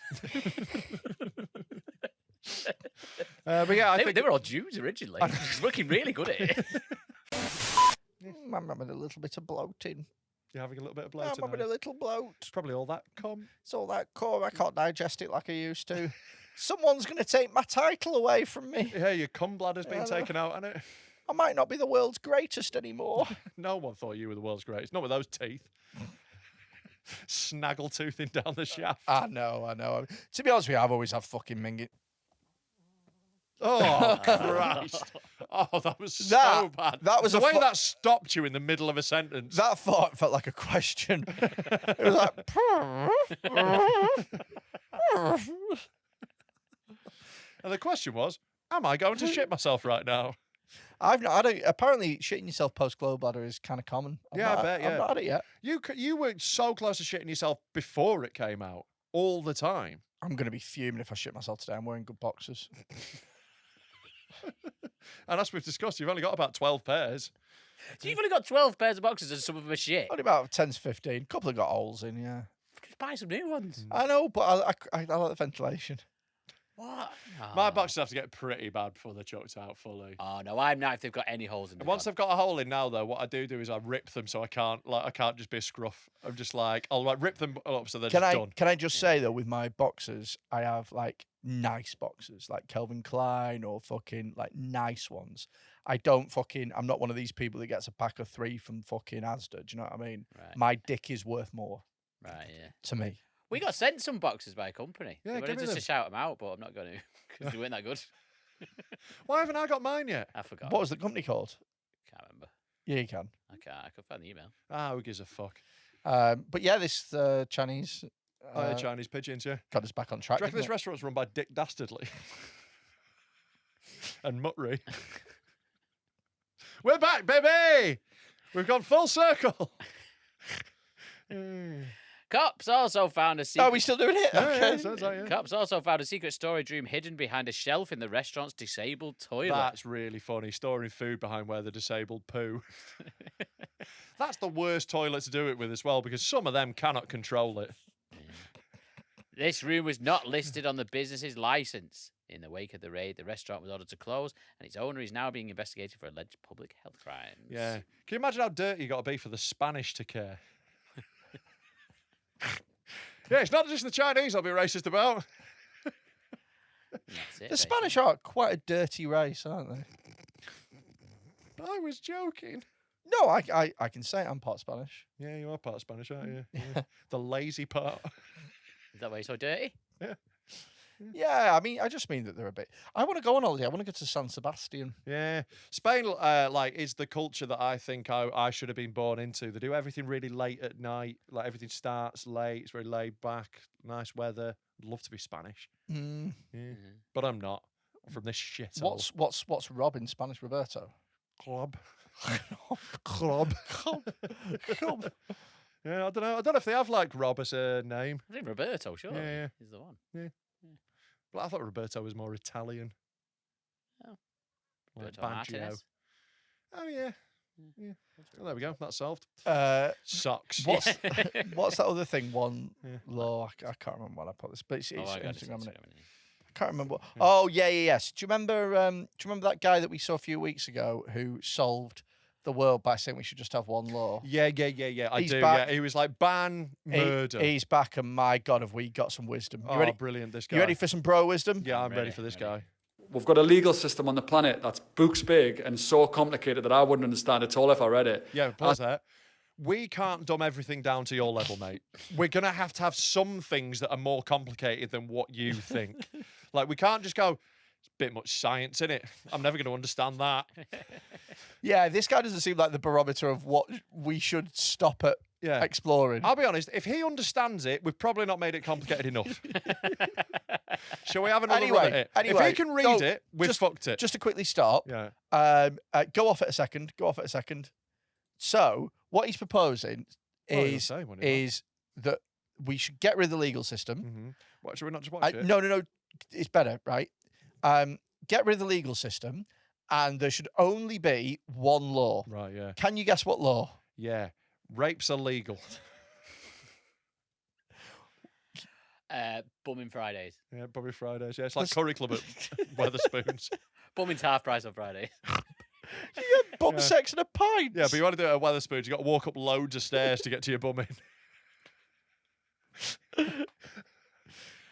But yeah, I think They were all Jews originally. He's looking really good at it. I'm having a little bit of bloating. you're having a little bit of blow I'm having a tonight. little bloat. It's probably all that cum. It's all that core. I can't digest it like I used to. Someone's going to take my title away from me. Yeah, your cum bladder's been Yeah, I know. taken out, hasn't it? I might not be the world's greatest anymore. No one thought you were the world's greatest. Not with those teeth. Snaggletoothing down the shaft. I know. To be honest with you, I've always had fucking minging. Oh, Christ. Oh, that was so That- bad. that was the a way fu- that stopped you in the middle of a sentence. That thought felt like a question. It was like, And the question was, am I going to shit myself right now? I've not. Apparently, shitting yourself post gallbladder is kind of common. Yeah, I bet, yeah. I've not had it yet. You were so close to shitting yourself before it came out, all the time. I'm going to be fuming if I shit myself today. I'm wearing good boxers. And as we've discussed, you've only got about 12 pairs. So you've only got 12 pairs of boxes and some of them are shit. Only about 10 to 15. A couple have got holes in, yeah. Just buy some new ones. I know, but I like the ventilation. What? My boxes have to get pretty bad before they're chucked out fully. Oh, no, I'm not if they've got any holes in them. Once they've got a hole in now, though, what I do is I rip them so I can't just be a scruff. I'm just like, I'll rip them up so they're just done. Can I just say though, with my boxers, I have like nice boxers, like Calvin Klein or fucking like nice ones. I'm not one of these people that gets a pack of 3 from fucking Asda. Do you know what I mean? Right. My dick is worth more Right, yeah. to me. We got sent some boxes by a company. Yeah, They give wanted me us to them. shout them out, but I'm not going to because they weren't that good. Why haven't I got mine yet? I forgot. What was the company called? Can't remember. Yeah, you can. I can't. I could find the email. Ah, who gives a fuck? But yeah, this Chinese Chinese pigeons, yeah. got us back on Do track. you reckon didn't this it? restaurant's run by Dick Dastardly? And Muttery. We're back, baby! We've gone full circle. Cops also found a secret. Are we still doing it? Yeah, Okay. yeah, sounds like, yeah. Cops also found a secret storage room hidden behind a shelf in the restaurant's disabled toilet. That's really funny. Storing food behind where the disabled poo. That's the worst toilet to do it with as well, because some of them cannot control it. This room was not listed on the business's license. In the wake of the raid, the restaurant was ordered to close, and its owner is now being investigated for alleged public health crimes. Yeah. Can you imagine how dirty you got to be for the Spanish to care? Yeah, it's not just the Chinese I'll be racist about. And that's it, The Spanish are quite a dirty race, aren't they? I was joking. No, I can say it. I'm part Spanish. Yeah, you are part Spanish, aren't you? Yeah. The lazy part. Is that why you're so dirty? Yeah, I mean, I just mean that they're a bit. I want to go on holiday. I want to go to San Sebastian. Yeah. Spain, is the culture that I think I should have been born into. They do everything really late at night. Like, everything starts late. It's very laid back. Nice weather. I'd love to be Spanish. Mm. Yeah. But I'm not. I'm from this shithole. What's Rob in Spanish? Roberto. Club? Club. Club. Yeah, I don't know. I don't know if they have, like, Rob as a name. I think Roberto, sure. Yeah, yeah. He's the one. But I thought Roberto was more Italian. Oh. Like Roberto Baggio. Martinez. Oh, yeah. Yeah. Well, there we go. That's solved. Socks. What's that other thing? One Yeah. law. I can't remember when I put this, but it's I got it, Instagram. Innit? Instagram, innit? I can't remember. Oh yeah. Yes. Do you remember? That guy that we saw a few weeks ago who solved the world by saying we should just have one law? Yeah. I He's do. back. Yeah. He was like, ban murder. He's back, and my God, have we got some wisdom? You Oh, ready? brilliant, this guy. You ready for some bro wisdom? Yeah, I'm ready ready, for this I'm ready. guy. We've got a legal system on the planet that's books big and so complicated that I wouldn't understand at all if I read it. Yeah, pause there. We can't dumb everything down to your level, mate. We're going to have some things that are more complicated than what you think. Like, we can't just go, It's a bit much science, isn't it? I'm never going to understand that. Yeah, this guy doesn't seem like the barometer of what we should stop at Yeah. exploring. I'll be honest, if he understands it, we've probably not made it complicated enough. Shall we have another run at it? Anyway, if he can read it, we've fucked it. Just to quickly stop. Yeah. Go off at a second. So, what he's proposing is that we should get rid of the legal system. Mm-hmm. What, should we not just watch it? No. It's better, right? Get rid of the legal system, and there should only be one law. Right, yeah. Can you guess what law? Yeah. Rape's illegal. Bumming Fridays. Yeah, Bobby Fridays. Yeah, it's like Curry Club at Weatherspoons. Bumming's half price on Friday. You get bum sex and a pint. Yeah, but you want to do it at Weatherspoons, you got to walk up loads of stairs to get to your bumming.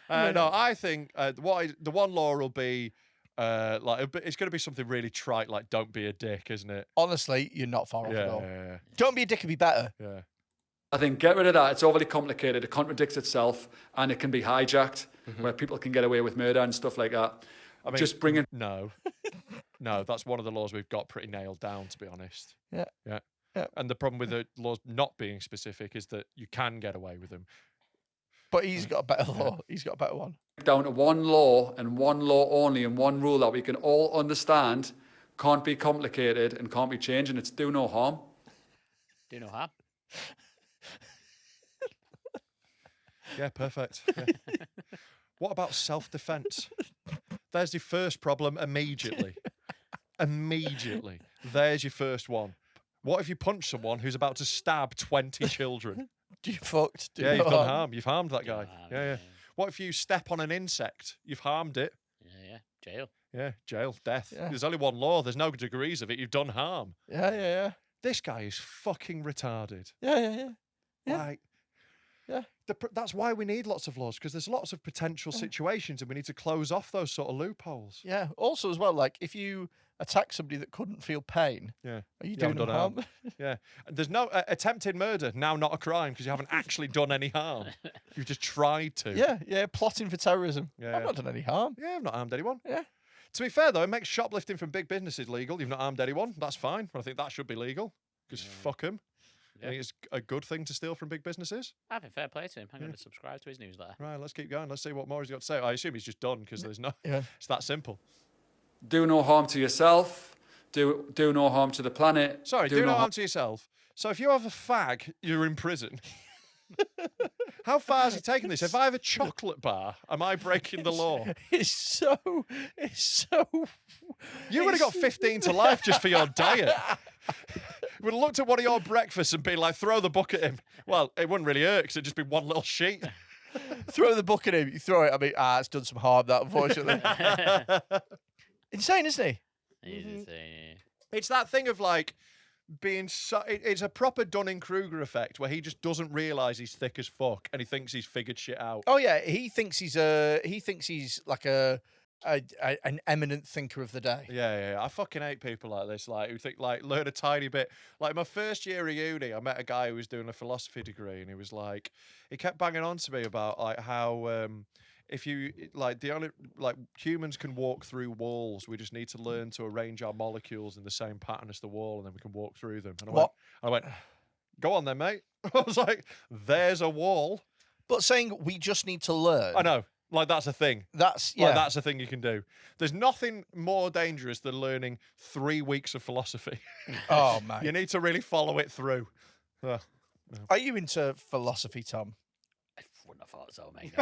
No, I think the one law will be it's going to be something really trite, like don't be a dick, isn't it? Honestly, you're not far off at all. Yeah. Don't be a dick would be better. Yeah. I think get rid of that. It's overly complicated. It contradicts itself, and it can be hijacked, where people can get away with murder and stuff like that. I mean, just bring it. No, that's one of the laws we've got pretty nailed down, to be honest. Yeah. And the problem with the laws not being specific is that you can get away with them. But he's got a better law. He's got a better one. Down to one law and one law only and one rule that we can all understand, can't be complicated and can't be changed, and it's do no harm. Do no harm. Yeah, perfect. Yeah. What about self-defense? There's your first problem immediately. Immediately. There's your first one. What if you punch someone who's about to stab 20 children? You fucked. Yeah, you've done harm. You've harmed that guy. Yeah. What if you step on an insect? You've harmed it. Yeah. Jail. Yeah, jail, death. Yeah. There's only one law. There's no degrees of it. You've done harm. Yeah. This guy is fucking retarded. Yeah. Like, Yeah. That's why we need lots of laws, because there's lots of potential situations and we need to close off those sort of loopholes. Yeah. Also, as well, like if you attack somebody that couldn't feel pain, Yeah. are you You doing haven't them done harm? Yeah. And there's no attempted murder, now not a crime because you haven't actually done any harm. You've just tried to. Yeah. Plotting for terrorism. Yeah. I've not done any harm. Yeah, I've not harmed anyone. Yeah. To be fair, though, it makes shoplifting from big businesses legal. You've not harmed anyone. That's fine. I think that should be legal because fuck them. I think it's a good thing to steal from big businesses. I think fair play to him. I'm going to subscribe to his newsletter. Right, let's keep going. Let's see what more he's got to say. I assume he's just done because there's no. Yeah. It's that simple. Do no harm to yourself. Do no harm to the planet. Sorry, do no harm to yourself. So if you have a fag, you're in prison. How far has he taken this? If I have a chocolate bar, am I breaking the law? It's so. You would have got 15 to life just for your diet. Would have looked at one of your breakfasts and been like, throw the book at him. Well, it wouldn't really hurt because it'd just be one little sheet. Throw the book at him. You throw it. I mean, it's done some harm. That unfortunately. Insane, isn't he? It's that thing of like being so. It's a proper Dunning-Kruger effect where he just doesn't realise he's thick as fuck and he thinks he's figured shit out. Oh yeah, he thinks he's like an eminent thinker of the day. Yeah. I fucking hate people like this, like who think like learn a tiny bit. Like my first year of uni, I met a guy who was doing a philosophy degree, and he was like, he kept banging on to me about like how if you like the only like humans can walk through walls, we just need to learn to arrange our molecules in the same pattern as the wall, and then we can walk through them. And I went, go on then, mate. I was like, there's a wall. But saying we just need to learn. I know. Like, that's a thing. That's that's a thing you can do. There's nothing more dangerous than learning 3 weeks of philosophy. Oh, man. You need to really follow it through. Are you into philosophy, Tom? I wouldn't have thought so, mate.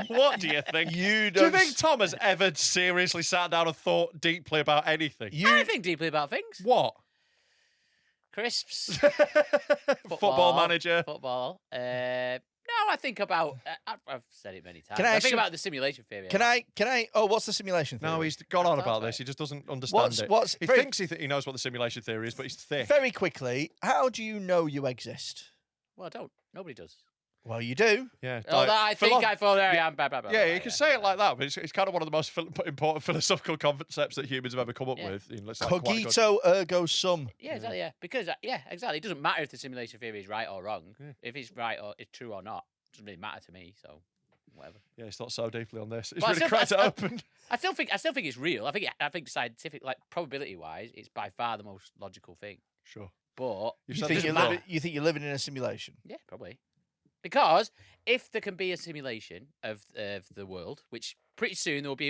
What do you think? Do you think Tom has ever seriously sat down and thought deeply about anything? I think deeply about things. What? Crisps. Football manager. Football. No, I think about. I've said it many times. Can I I ask think you- about the simulation theory. Can I? Oh, what's the simulation theory? No, he's gone on about this. He just doesn't understand it. He thinks he knows what the simulation theory is, but he's thick. Very quickly, how do you know you exist? Well, I don't. Nobody does. Well, you do. Yeah. Oh, I think I thought I am. Blah, blah, blah, Yeah, blah, you can say it like that, but it's kind of one of the most important philosophical concepts that humans have ever come up Yeah. with. You know, it's like quite good. Cogito ergo sum. Yeah, exactly. Yeah, because exactly. It doesn't matter if the simulation theory is right or wrong. If it's right or it's true or not, it doesn't really matter to me. So whatever. Yeah, it's not so deeply on this. It's Well, I really still- cracked it open. I still think it's real. I think scientific, like probability wise, it's by far the most logical thing. Sure. But You've You said think this you're before. living? You think you're living in a simulation? yeah, probably. Because if there can be a simulation of the world, which pretty soon we'll be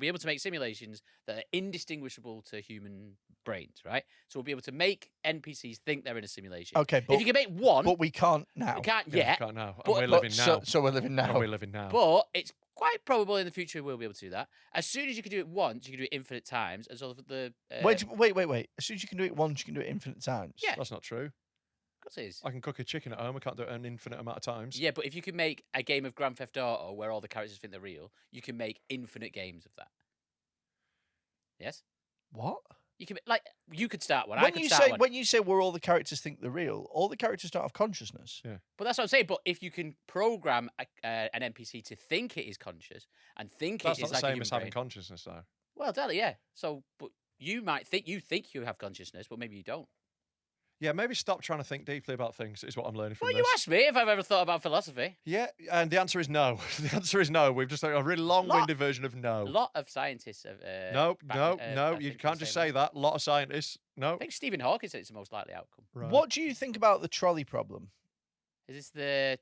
able to make simulations that are indistinguishable to human brains, right? So we'll be able to make NPCs think they're in a simulation. Okay, if you can make one, but we can't now. we can't Yeah, yet. can't now. And but- we're but living So, now. so we're living now. And we're living now. But it's quite probable in the future we'll be able to do that. As soon as you can do it once, you can do it infinite times. As well as the Wait. As soon as you can do it once, you can do it infinite times. Yeah. That's not true. Of course it is. I can cook a chicken at home. I can't do it an infinite amount of times. Yeah, but if you can make a game of Grand Theft Auto where all the characters think they're real, you can make infinite games of that. Yes, What? you can you could start one. I When could you start say one. when you say where all the characters think they're real, all the characters don't have consciousness. Yeah. But that's what I'm saying. But if you can program an NPC to think it is conscious and think That's it not is the like a same human as having brain, consciousness, though. well, exactly, yeah. So, but you might think you have consciousness, but maybe you don't. Yeah, maybe stop trying to think deeply about things is what I'm learning from Well, this. you asked me if I've ever thought about philosophy. Yeah, and the answer is no. The answer is no. We've just done a really long-winded version of A no. lot of scientists have. No, I you think can't the just same say that. A lot of scientists. No. I think Stephen Hawking said it's the most likely outcome. Right. What do you think about the trolley problem? Is this the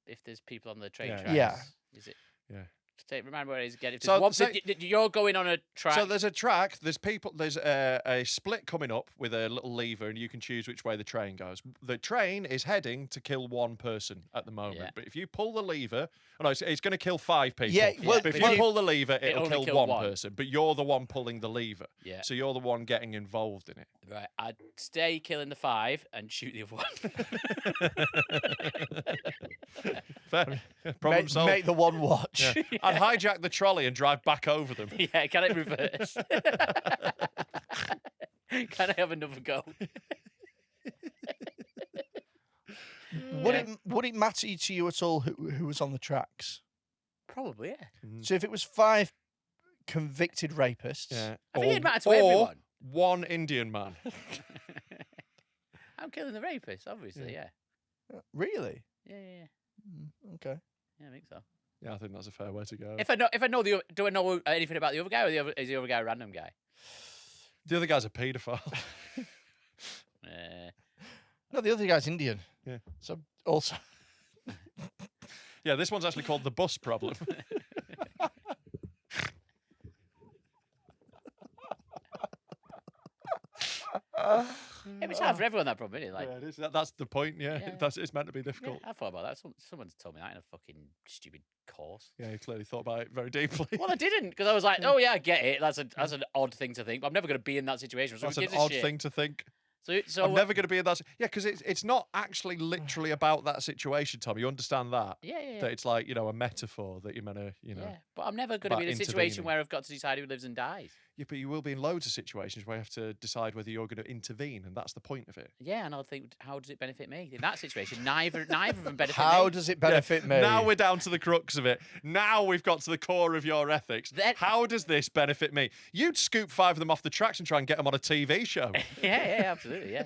if there's people on the train Yeah. tracks? Yeah. Is it? Yeah. Remind me where it is again. If So, there's one, say- you're going on a track. So there's a track. There's people. There's a split coming up with a little lever, and you can choose which way the train goes. The train is heading to kill one person at the moment, Yeah. but if you pull the lever, oh no, it's going to kill 5 people. Yeah, well, but if well, you pull the lever, it it'll only kill one one. person. But you're the one pulling the lever, Yeah. so you're the one getting involved in it. Right, I'd stay killing the 5 and shoot the other one. Fair. Problem solved. Make the one watch. Yeah. I'd hijack the trolley and drive back over them. Yeah, can I reverse? Can I have another go? Would it matter to you at all who was on the tracks? Probably, yeah. So if it was 5 convicted rapists, Yeah. I think it'd matter to or everyone. one Indian man. I'm killing the rapist, obviously, yeah. really? Yeah, yeah, yeah. Okay. Yeah, I think so. Yeah, I think that's a fair way to go. If I know do I know anything about the other guy, or is the other guy a random guy? The other guy's a paedophile. No, the other guy's Indian. Yeah. So also, Yeah, this one's actually called the bus problem. It's hard for everyone, that problem, isn't it? Like, Yeah, it is. That's the point. Yeah, Yeah. It's meant to be yeah, difficult. I thought about that. Someone's told me that in a fucking stupid course. Yeah, you clearly thought about it very deeply. Well, I didn't, because I was like, oh yeah, I get it. That's an odd thing to think. But I'm never going to be in that situation. So That's who an gives a odd shit? thing to think. So I'm never going to be in that. Yeah, because it's not actually literally about that situation, Tom. You understand that? Yeah, yeah, yeah. That it's like, a metaphor that you're meant to, Yeah, but I'm never going to about be in a situation intervening. where I've got to decide who lives and dies. Yeah, but you will be in loads of situations where you have to decide whether you're going to intervene, and that's the point of it. Yeah, and I'll think, how does it benefit me? In that situation, neither of them benefit me. how does it benefit me? Now we're down to the crux of it. Now we've got to the core of your ethics. Then- How does this benefit me? You'd scoop 5 of them off the tracks and try and get them on a TV show. yeah, absolutely, yeah.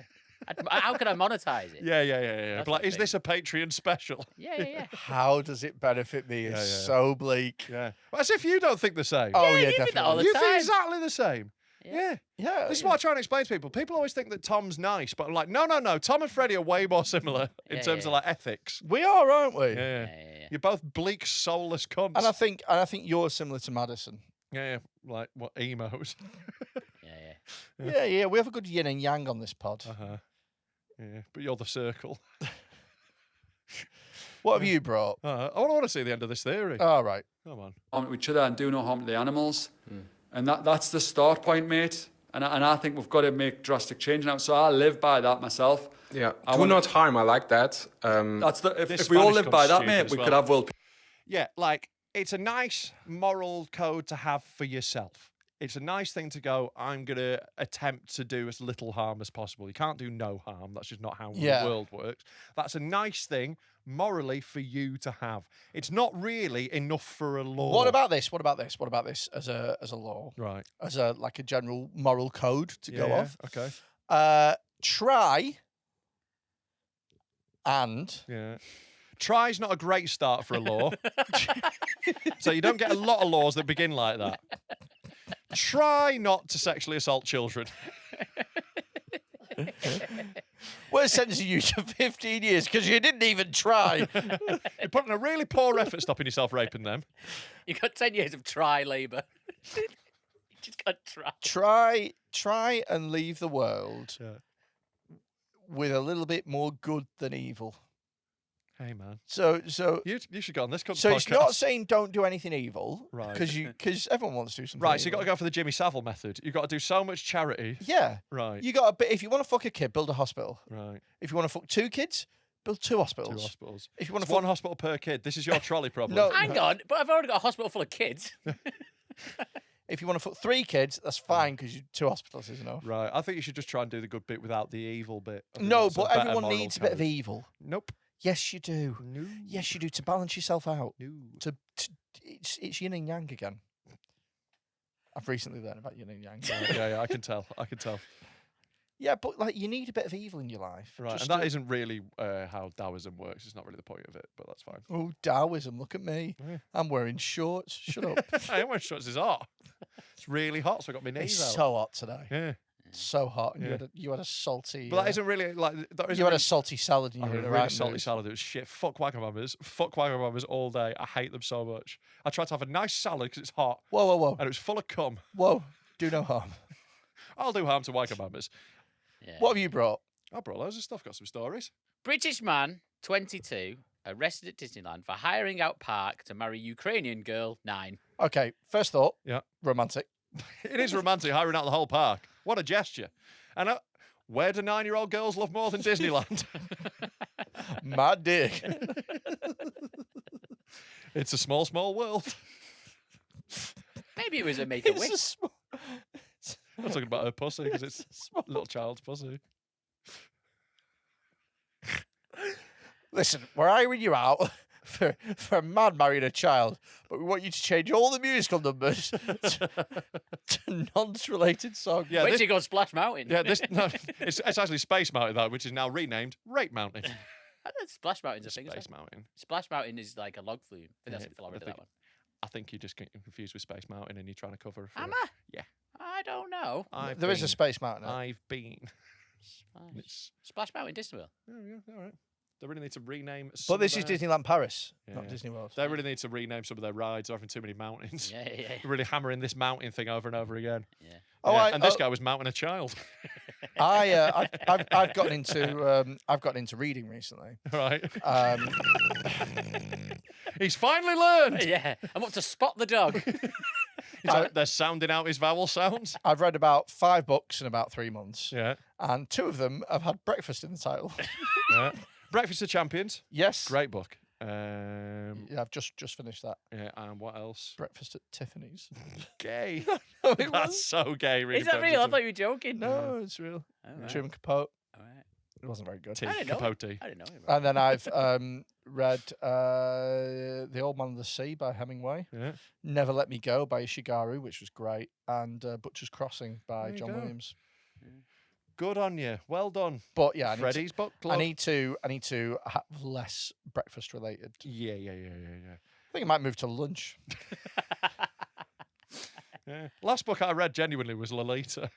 How can I monetize it? Yeah. That's But like, the is this a Patreon special? Yeah. How does it benefit me? It's so bleak. Yeah. Well, as if you don't think the same. Oh Yeah, yeah, you think that all definitely. the You time. think exactly the same. Yeah. Yeah. This is what I try and explain to people. People always think that Tom's nice, but I'm like, no. Tom and Freddie are way more similar in Yeah, terms yeah. of like ethics. We are, aren't we? Yeah. Yeah. You're both bleak, soulless cunts. And I think you're similar to Madison. yeah. Like what emos. Yeah. Yeah. We have a good yin and yang on this pod. Uh-huh. Yeah. But you're the circle. What have you brought? I want to see the end of this theory. All right. Come on. Harm to each other and do no harm to the animals. And that's the start point, mate. And I think we've got to make drastic change now. So I live by that myself. Yeah, I do wanna- not harm. I like that. That's This if we all Spanish live comes by that, stupid mate, as we well. could have world Yeah, like it's a nice moral code to have for yourself. It's a nice thing to go, I'm going to attempt to do as little harm as possible. You can't do no harm. That's just not how Yeah. the world works. That's a nice thing morally for you to have. It's not really enough for a law. What about this? What about this? What about this as a law? Right. As a general moral code to go Yeah, off? Okay. Try and Yeah. Try's not a great start for a law. So you don't get a lot of laws that begin like that. Try not to sexually assault children. We're sentencing you to 15 years because you didn't even try. You're putting a really poor effort stopping yourself raping them. You got 10 years of try labour. You just got to try. Try and leave the world with a little bit more good than evil. Hey, man. So You should go on this podcast. So it's not saying don't do anything evil, Right. Because everyone wants to do something. Right, so evil. you've got to go for the Jimmy Savile method. You've got to do so much charity. Yeah. Right. You got to. If you want to fuck a kid, build a hospital. Right. If you want to fuck 2 kids, build 2 hospitals. 2 hospitals. If you want It's to one fuck, hospital per kid. This is your trolley problem. No. Hang on, but I've already got a hospital full of kids. if you want to fuck 3 kids, that's fine because 2 hospitals is enough. Right. I think you should just try and do the good bit without the evil bit. I think No, that's a but better everyone moral needs a bit of code. evil. Nope. Yes, you do. No. Yes, you do to balance yourself out. No. It's yin and yang again. I've recently learned about yin and yang. Yeah, I can tell. Yeah, but like you need a bit of evil in your life. Right, Just and that to- isn't really how Taoism works. It's not really the point of it, but that's fine. Oh, Taoism! Look at me. Yeah. I'm wearing shorts. Shut up. Hey, I'm wearing shorts. It's hot. It's really hot, so I got my knees It's out. so hot today. Yeah, So hot. And Yeah. you had a salty. but that isn't really like that. Isn't You had really, a salty salad and I you had were a in the really right salty mood. salad. It was shit. Fuck Wagamamas. Fuck Wagamamas all day. I hate them so much. I tried to have a nice salad because it's hot, Whoa, whoa, whoa, and it was full of cum. whoa! Do no harm. I'll do harm to Wagamamas. Yeah. What have you brought? I brought loads of stuff. Got some stories. British man, 22, arrested at Disneyland for hiring out park to marry Ukrainian girl, 9. Okay, first thought. Yeah. Romantic. It is romantic hiring out the whole park. What a gesture. And where do 9-year-old girls love more than Disneyland? My dick. It's a small, small world. Maybe it was a make a It's a wish. small. I'm talking about her pussy because it's a little child's pussy. Listen, we're hiring you out for a man marrying a child, but we want you to change all the musical numbers to nonce-related songs. Yeah, Wait this- till you go Splash Mountain. Yeah, it's actually Space Mountain though, which is now renamed Rape Mountain. I don't know, Splash Mountain's a thing. Space Isn't it? Mountain. Splash Mountain is like a log flume. I think that's Yeah, in Florida, I that one. I think you're just getting confused with Space Mountain and you're trying to cover. For Am I? Yeah. I don't know. I've There is a been- Space Mountain. I've been. Splash, It's, Splash Mountain, Disneyville. oh, yeah, all right. They really need to rename. But this is their, Disneyland Paris, not Yeah. Disney World. They really need to rename some of their rides. They're having too many mountains. Yeah, yeah, They're really hammering this mountain thing over and over again. yeah. Oh, Yeah, I- and this oh- guy was mounting a child. I've gotten into reading recently. Right. Um, He's finally learned. Yeah, I'm up to Spot the Dog. They're sounding out his vowel sounds. I've read about 5 books in about 3 months, Yeah. and 2 of them have had breakfast in the title. Yeah. Breakfast of Champions. Yes. Great book. Yeah, I've just finished that. Yeah, and what else? Breakfast at Tiffany's. Gay. No, it That's wasn't. so gay. Reading Is that real? I Breakfast thought you were joking. No, it's real. All right. Truman Capote. All right. It wasn't very good. of Tim I didn't know. Capote. I didn't know him. And then I've read The Old Man of the Sea by Hemingway. Yeah. Never Let Me Go by Ishigaru, which was great. And Butcher's Crossing by There you John go. Williams. Good on you. Well done. But yeah, Freddy's book I club. need to have less breakfast related. Yeah. I think I might move to lunch. Yeah. Last book I read genuinely was Lolita.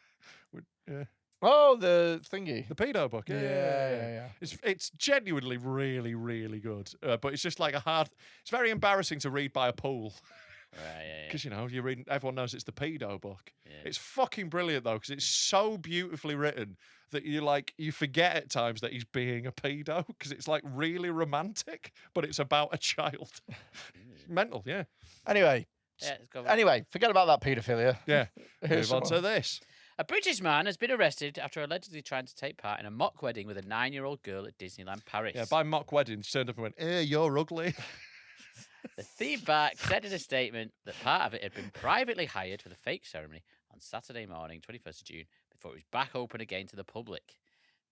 Yeah. Oh, the thingy. The pedo book. Yeah. It's genuinely really, really good. But it's just like it's very embarrassing to read by a pool. Right, yeah. Because, you read, everyone knows it's the pedo book. Yeah. It's fucking brilliant, though, because it's so beautifully written that you forget at times that he's being a pedo, because it's like really romantic, but it's about a child. Mental, yeah. Anyway, Yeah, let's go. forget about that paedophilia. Yeah. Here's Move on some to this. A British man has been arrested after allegedly trying to take part in a mock wedding with a 9-year-old girl at Disneyland Paris. Yeah, by mock weddings, turned up and went, you're ugly. The theme park said in a statement that part of it had been privately hired for the fake ceremony on Saturday morning, 21st of June, before it was back open again to the public.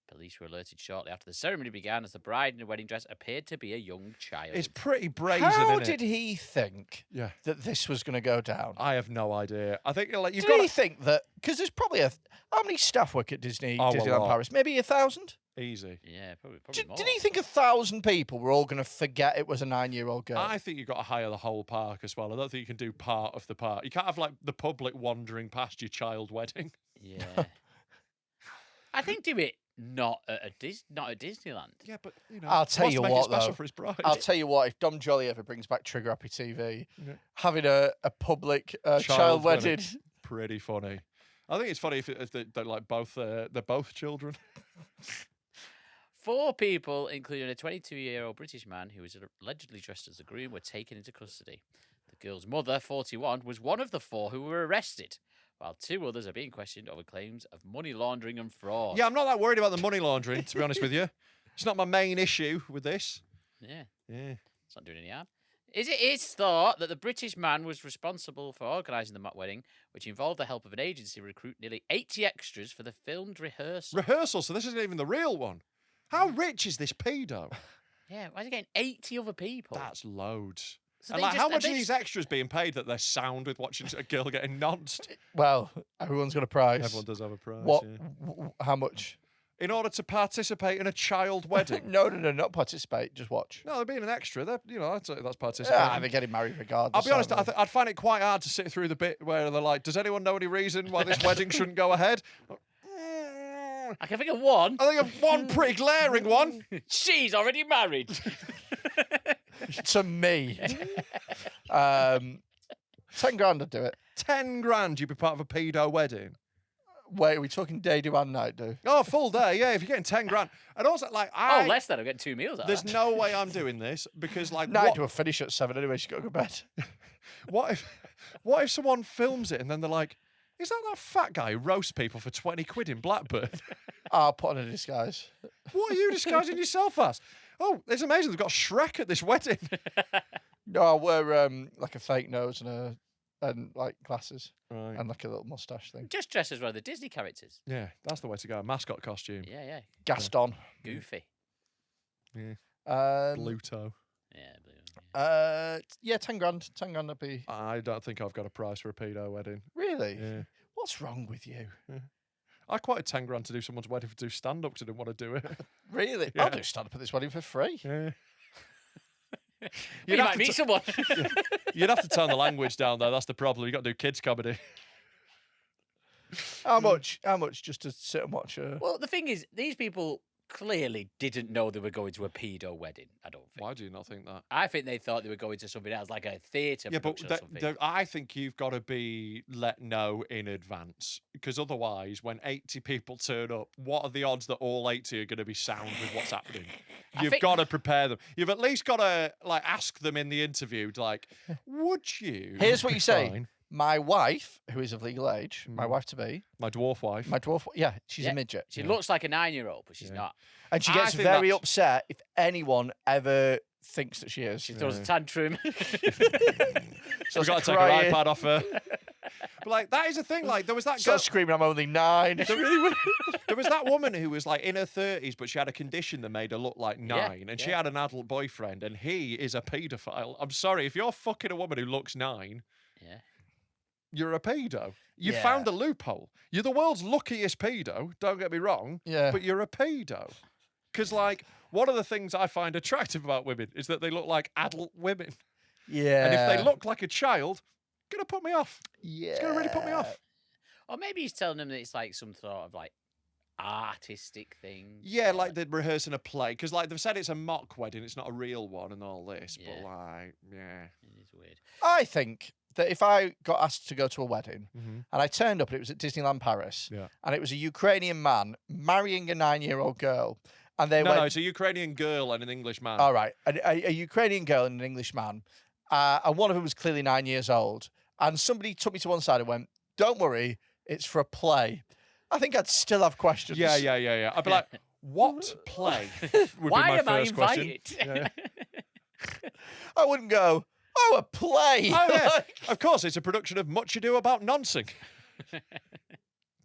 Police were alerted shortly after the ceremony began as the bride in a wedding dress appeared to be a young child. It's pretty brazen, How innit? did he think Yeah. that this was going to go down? I have no idea. I think you've Did got he think that? Because there's probably how many staff work at Oh, a Disneyland lot. Paris? Maybe 1,000. Easy. Yeah, probably more. Did he think 1,000 people were all going to forget it was a 9-year-old girl? I think you've got to hire the whole park as well. I don't think you can do part of the park. You can't have like the public wandering past your child wedding. Yeah. I think do it not at Disneyland. Yeah, but you know, I'll tell wants you to make it what, special though. for his bride. I'll tell you what, if Dom Jolly ever brings back Trigger Happy TV, having a public child wedding. Pretty funny. I think it's funny if they're like both they're both children. 4 people, including a 22-year-old British man who was allegedly dressed as a groom, were taken into custody. The girl's mother, 41, was one of the 4 who were arrested, while 2 others are being questioned over claims of money laundering and fraud. Yeah, I'm not that worried about the money laundering, to be honest with you. It's not my main issue with this. Yeah. Yeah. It's not doing any harm. It's thought that the British man was responsible for organising the mock wedding, which involved the help of an agency to recruit nearly 80 extras for the filmed rehearsal. Rehearsal, so this isn't even the real one. How rich is this pedo? Yeah, why is he getting 80 other people? That's loads. So And they like, how much are they these extras being paid that they're sound with watching a girl getting nonced? Well, everyone's got a prize. Everyone does have a prize. What? Yeah. How much? In order to participate in a child wedding? No, not participate. Just watch. No, they're being an extra. They're, that's participating. They're getting married regardless. I'll be honest, aren't they? I'd find it quite hard to sit through the bit where they're like, does anyone know any reason why this wedding shouldn't go ahead? I can think of one. I think of one pretty glaring one. She's already married. To me. 10 grand I'd do it. 10 grand, you'd be part of a pedo wedding. Wait, are we talking day do and night do? Oh, full day, yeah, if you're getting 10 grand. And also, like, Less than I'm getting 2 meals out of there's that. no way I'm doing this because, like, Night do will finish at 7 anyway, she's got to go to bed. what if someone films it and then they're like, is that fat guy who roasts people for 20 quid in Blackburn? I'll put on a disguise. What are you disguising yourself as? Oh, it's amazing. They've got Shrek at this wedding. No, I'll wear like a fake nose and like glasses Right. and like a little mustache thing. Just dress as one of the Disney characters. Yeah, that's the way to go. Mascot costume. Yeah. Gaston. Goofy. Yeah. Um, Bluto. Yeah, blue. yeah, 10 grand. 10 grand would be. I don't think I've got a price for a pedo wedding. Really? Yeah. What's wrong with you? I quite 10 grand to do someone's wedding to do stand up because I didn't want to do it. Really? Yeah. I'll do stand up at this wedding for free. Yeah. You might meet someone. You'd have to turn the language down though. That's the problem. You got to do kids comedy. How much? How much just to sit and watch a... Well, the thing is, these people clearly didn't know they were going to a pedo wedding, I don't think. Why do you not think that? I think they thought they were going to something else, like a theatre Yeah, but production or something. I think you've got to be let know in advance because otherwise, when 80 people turn up, what are the odds that all 80 are going to be sound with what's happening? You've got to prepare them. You've at least got to like ask them in the interview, like, would you? Here's what you say. Fine. My wife, who is of legal age, my wife to be, My dwarf wife. my dwarf, she's Yeah. a midget. She looks like a 9-year-old, but she's not. And she I gets think very that's- upset if anyone ever thinks that she is. She throws a tantrum. So We've got to take her iPad off her. But like that is the thing. Like there was that girl. Start screaming, I'm only 9. There was that woman who was like in her 30s, but she had a condition that made her look like 9, and she had an adult boyfriend, and he is a paedophile. I'm sorry, if you're fucking a woman who looks 9, Yeah. you're a pedo. You Yeah. found a loophole. You're the world's luckiest pedo, don't get me wrong, Yeah. but you're a pedo. Because, like, one of the things I find attractive about women is that they look like adult women. Yeah. And if they look like a child, it's going to put me off. yeah. It's going to really put me off. Or maybe he's telling them that it's like some sort of like artistic thing. Yeah, or like they're rehearsing a play. Because, like, they've said it's a mock wedding, it's not a real one and all this. Yeah. But, like, yeah. It is weird. I think that if I got asked to go to a wedding Mm-hmm. and I turned up and it was at Disneyland Paris Yeah. and it was a Ukrainian man marrying a 9-year-old girl and they No, went... it's a Ukrainian girl and an English man. All right. A Ukrainian girl and an English man. And one of them was clearly 9 years old. And somebody took me to one side and went, don't worry, it's for a play. I think I'd still have questions. Yeah. I'd be like, what play? Would Why be am my I first question. invited? Yeah. I wouldn't go, oh, a play. Oh, yeah. Like, Of course, it's a production of Much Ado About Nonsing.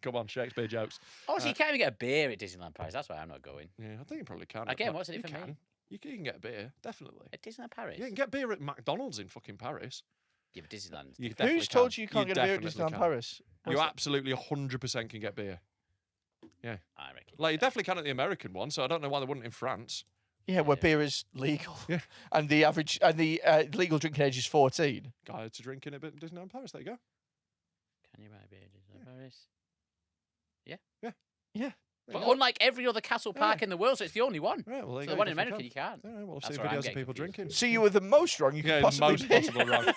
Come on, Shakespeare jokes. Also, you can't even get a beer at Disneyland Paris. That's why I'm not going. Yeah, I think you probably can. Again, Like, what's in it you for me? can. You can get a beer, definitely. At Disneyland Paris? Yeah, you can get beer at McDonald's in fucking Paris. Yeah, but Disneyland. You definitely who's told can. you can't get a beer at definitely Disneyland can. Paris? You absolutely 100% can get beer. Yeah. I reckon. Like, you definitely can at the American one, so I don't know why they wouldn't in France. Yeah, where beer is legal. Yeah. And the average and the legal drinking age is 14. Guide to drinking at Disneyland Paris. There you go. Can you buy beer in Disneyland Paris? Yeah. Yeah. Yeah. But unlike every other castle park in the world, so it's the only one. Right, well, there you So go, the one in definitely America, you can't. Yeah, well, That's see where I'm videos of getting people confused. drinking. So you were the most wrong you could possibly most be. possible wrong.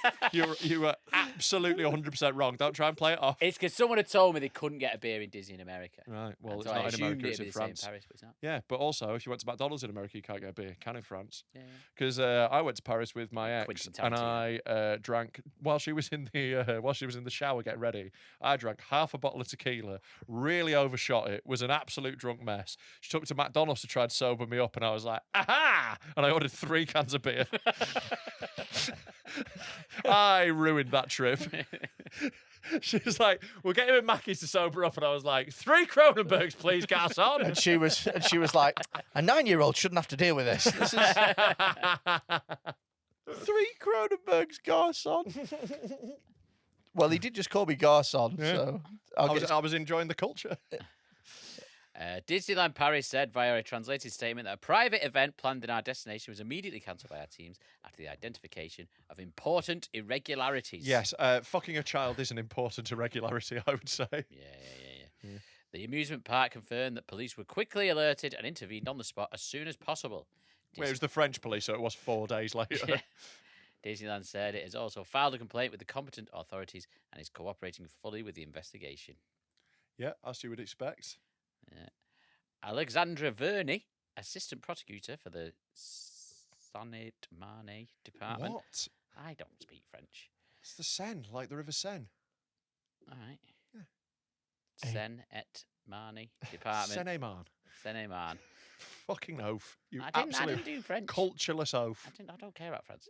You were absolutely 100% wrong. Don't try and play it off. It's because someone had told me they couldn't get a beer in Disney in America. Right, well, And it's so I not in assumed America, it's it'd in be the same France. Paris, but it's not. Yeah, but also, if you went to McDonald's in America, you can't get a beer. Can in France. Yeah. Because I went to Paris with my ex, Quentin and Tarantino. I drank while she was in the shower getting ready. I drank half a bottle of tequila, really overshot it. Was an absolute drunk mess. She took me to McDonald's to try and sober me up, and I was like, aha! And I ordered 3 cans of beer. I ruined that trip. She was like, "We'll get him in Mackey's to sober up," and I was like, 3 Kronenbergs, please, garçon. And she was like, a 9-year-old shouldn't have to deal with this. This is 3 Cronenbergs, garçon. Well, he did just call me garçon, Yeah. so I was enjoying the culture. Disneyland Paris said via a translated statement that a private event planned in our destination was immediately cancelled by our teams after the identification of important irregularities. Yes, fucking a child is an important irregularity, I would say. Yeah. The amusement park confirmed that police were quickly alerted and intervened on the spot as soon as possible. Well, it was the French police, so it was 4 days later. Yeah. Disneyland said it has also filed a complaint with the competent authorities and is cooperating fully with the investigation. Yeah, as you would expect. Yeah. Alexandra Verney, assistant prosecutor for the Seine-et-Marne department. What? I don't speak French. It's the Seine, like the River Seine. All right. Yeah. Seine-et-Marne department. Seine-et-Marne. Seine-et-Marne. Fucking oaf. You I didn't absolute do French. cultureless oaf. I don't care about France.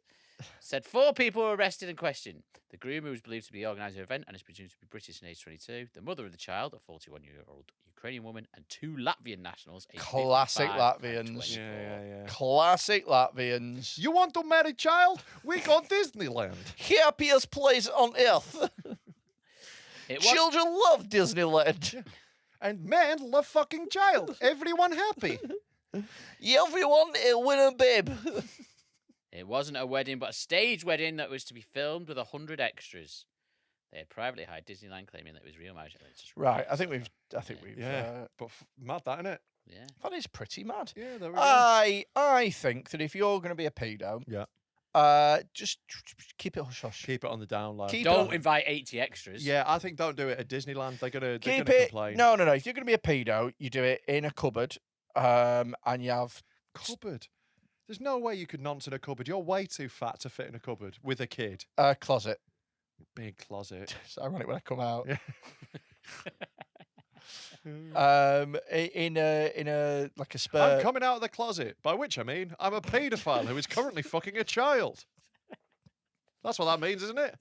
Said 4 people were arrested and questioned. The groom, who was believed to be the organizer of the event and is presumed to be British and age 22. The mother of the child, a 41-year-old Ukrainian woman, and 2 Latvian nationals. aged Classic 55 and Latvians. 24. Yeah. classic Latvians. You want to marry child? We got Disneyland. Happiest place on earth. It was, Children love Disneyland. And men love fucking child. Everyone happy. Everyone win a babe. it wasn't a wedding, but a stage wedding that was to be filmed with 100 extras. They had privately hired Disneyland, claiming that it was real marriage. It's just Right, I ridiculous. think we've. Yeah, but mad that, innit? Yeah. That is pretty mad. Yeah, there we go. I think that if you're going to be a pedo, just keep it hush hush. Keep it on the down low. Keep Don't it, invite 80 extras. Yeah, I think don't do it at Disneyland. They're gonna keep it. complain. No. If you're going to be a pedo, you do it in a cupboard, and you have Cupboard. There's no way you could nonce in a cupboard. You're way too fat to fit in a cupboard with a kid. a closet. Big closet. It's ironic when I come out. Yeah. In a like a spur. I'm coming out of the closet, by which I mean I'm a paedophile who is currently fucking a child. That's what that means, isn't it?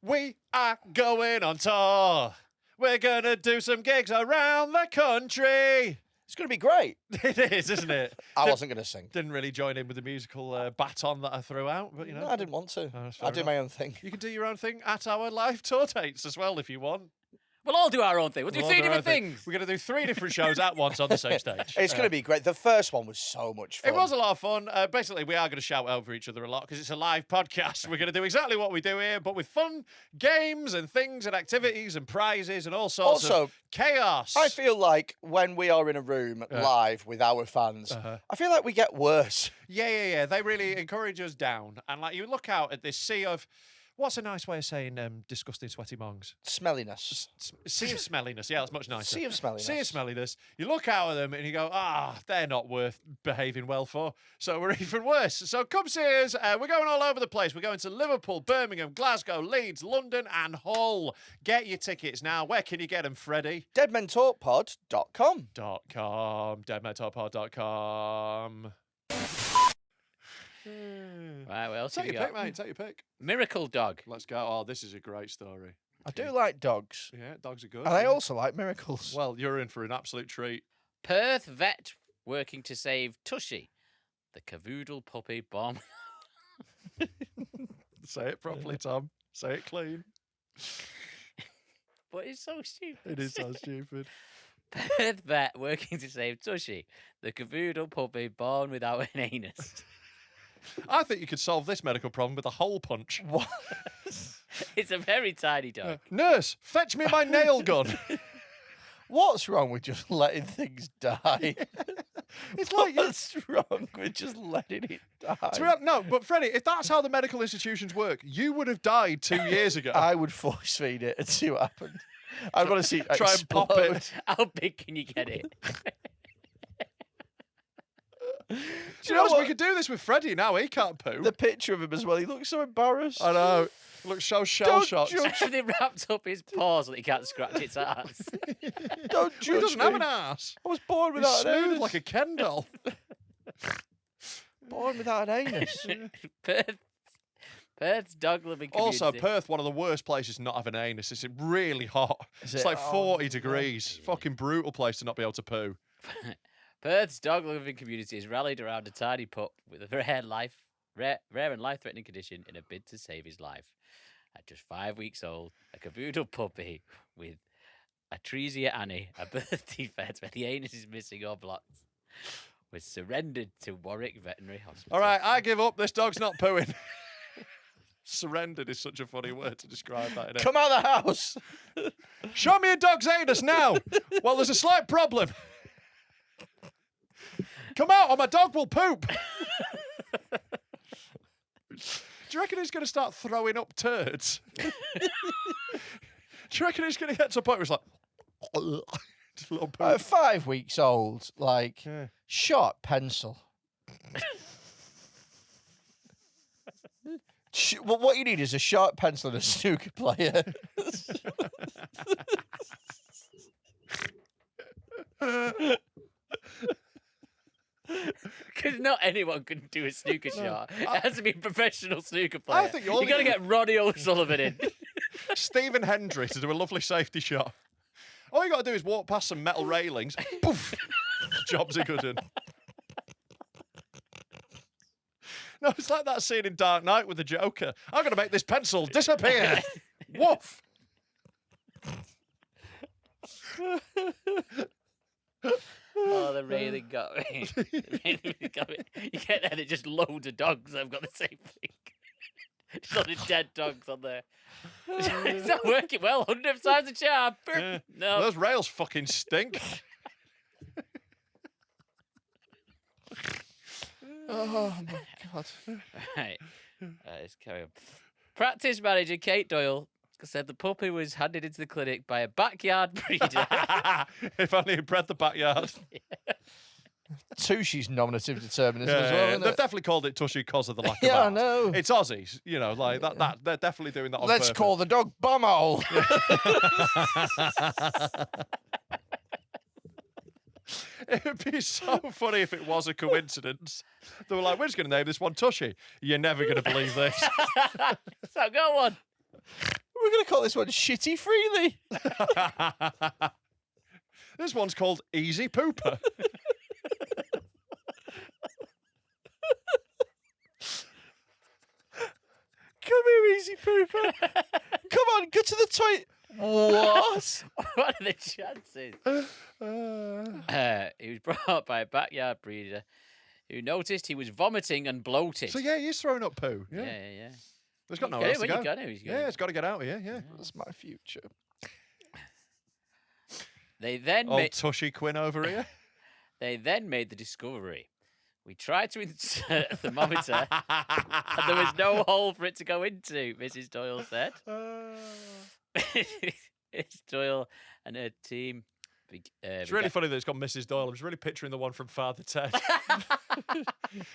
We are going on tour. We're gonna do some gigs around the country. It's going to be great. It is, isn't it? I wasn't going to sing. Didn't really join in with the musical baton that I threw out, but you know. No, I didn't want to. Oh, that's I fair do enough. my own thing. You can do your own thing at our live tour dates as well if you want. We'll all do our own thing. We'll do We'll 3 all do our different own thing. things. We're going to do 3 different shows at once on the same stage. It's going to be great. The first one was so much fun. It was a lot of fun. Basically, we are going to shout over each other a lot because it's a live podcast. We're going to do exactly what we do here, but with fun games and things and activities and prizes and all sorts Also, of chaos. I feel like when we are in a room live with our fans, I feel like we get worse. Yeah. They really encourage us down. And like you look out at this sea of, what's a nice way of saying disgusting sweaty mongs? Smelliness. Sea of smelliness. Yeah, that's much nicer. Sea of smelliness. Sea of smelliness. You look out at them and you go, they're not worth behaving well for. So we're even worse. So come see us. We're going all over the place. We're going to Liverpool, Birmingham, Glasgow, Leeds, London, and Hull. Get your tickets now. Where can you get them, Freddie? Deadmentalkpod.com. .com. Right, well, Take your pick, mate. Take your pick. Miracle Dog. Let's go. Oh, this is a great story. I do like dogs. Yeah, dogs are good. And I yeah. also like miracles. Well, you're in for an absolute treat. Perth vet working to save Tushy, the cavoodle puppy bomb. Say it properly, Tom. Say it clean. but it's so stupid. It is so stupid. Perth vet working to save Tushy, the cavoodle puppy born without an anus. I think you could solve this medical problem with a hole punch. What? It's a very tiny dog. Nurse, fetch me my nail gun. What's wrong with just letting things die? It's like What's wrong with just letting it die? no, but Freddie, if that's how the medical institutions work, you would have died 2 years ago. I would force feed it and see what happened. I'd want to see it Try and pop explode. it. How big can you get it? Do you know we could do this with Freddie now? He can't poo. The picture of him as well. He looks so embarrassed. I know. He looks so shell-shocked. They wrapped up his paws so that he can't scratch its ass. Don't He judge doesn't me. have an ass. I was born He's without an smooth anus. like a Ken doll. Born without an anus. Perth's dog-loving community. Also, Perth, one of the worst places to not have an anus. It's really hot. Is It's it? like Oh, 40 degrees. yeah. Fucking brutal place to not be able to poo. Perth's dog-loving community is rallied around a tiny pup with a rare and life-threatening condition in a bid to save his life. At just 5 weeks old, a cavoodle puppy with atresia Annie, a birth defect where the anus is missing or blocked, was surrendered to Warwick Veterinary Hospital. All right, I give up. This dog's not pooing. Surrendered is such a funny word to describe that. Isn't it? Come out of the house. Show me a dog's anus now. Well, there's a slight problem. Come out or my dog will poop. Do you reckon he's going to start throwing up turds? Do you reckon he's going to get to a point where it's like... just a little poop? At 5 weeks old, like, Yeah. sharp pencil. Well, what you need is a sharp pencil and a snooker player. Because not anyone can do a snooker shot. It has to be a professional snooker player. I think you got to get Ronnie O'Sullivan in. Stephen Hendry to do a lovely safety shot. All you got to do is walk past some metal railings. Poof! Jobs are good un. No, it's like that scene in Dark Knight with the Joker. I'm going to make this pencil disappear. Woof! Oh, the railing got me. The railing got me. You get there, there's just loads of dogs that have got the same thing. Just loads of dead dogs on there. It's not working well. 100 times a charm. Yeah. No. Those rails fucking stink. Oh, my God. Right. Let's carry on. Practice manager Kate Doyle said the puppy was handed into the clinic by a backyard breeder. If only he bred the backyard. Tushy's nominative determinism Yeah, as well, isn't they've it? definitely called it Tushy because of the lack of Yeah, I arse. know. It's Aussies, you know, like that. They're definitely doing that on Let's purpose. call the dog bumhole. It would be so funny if it was a coincidence. They were like, we're just going to name this one Tushy. You're never going to believe this. So go on. We're going to call this one Shitty Freely. This one's called Easy Pooper. Come here, Easy Pooper. Come on, go to the toilet. What? What are the chances? He was brought up by a backyard breeder who noticed he was vomiting and bloated. So yeah, he's throwing up poo. Yeah, yeah. There's got You nowhere get else it to when go. you got it, he's got Yeah, it. it's got to get out of here. Yeah. That's my future. They then Old Tushy Quinn over here. They then made the discovery. We tried to insert a thermometer, and there was no hole for it to go into, Mrs. Doyle said. Mrs. Doyle and her team. It's really funny that it's got Mrs. Doyle. I'm just really picturing the one from Father Ted.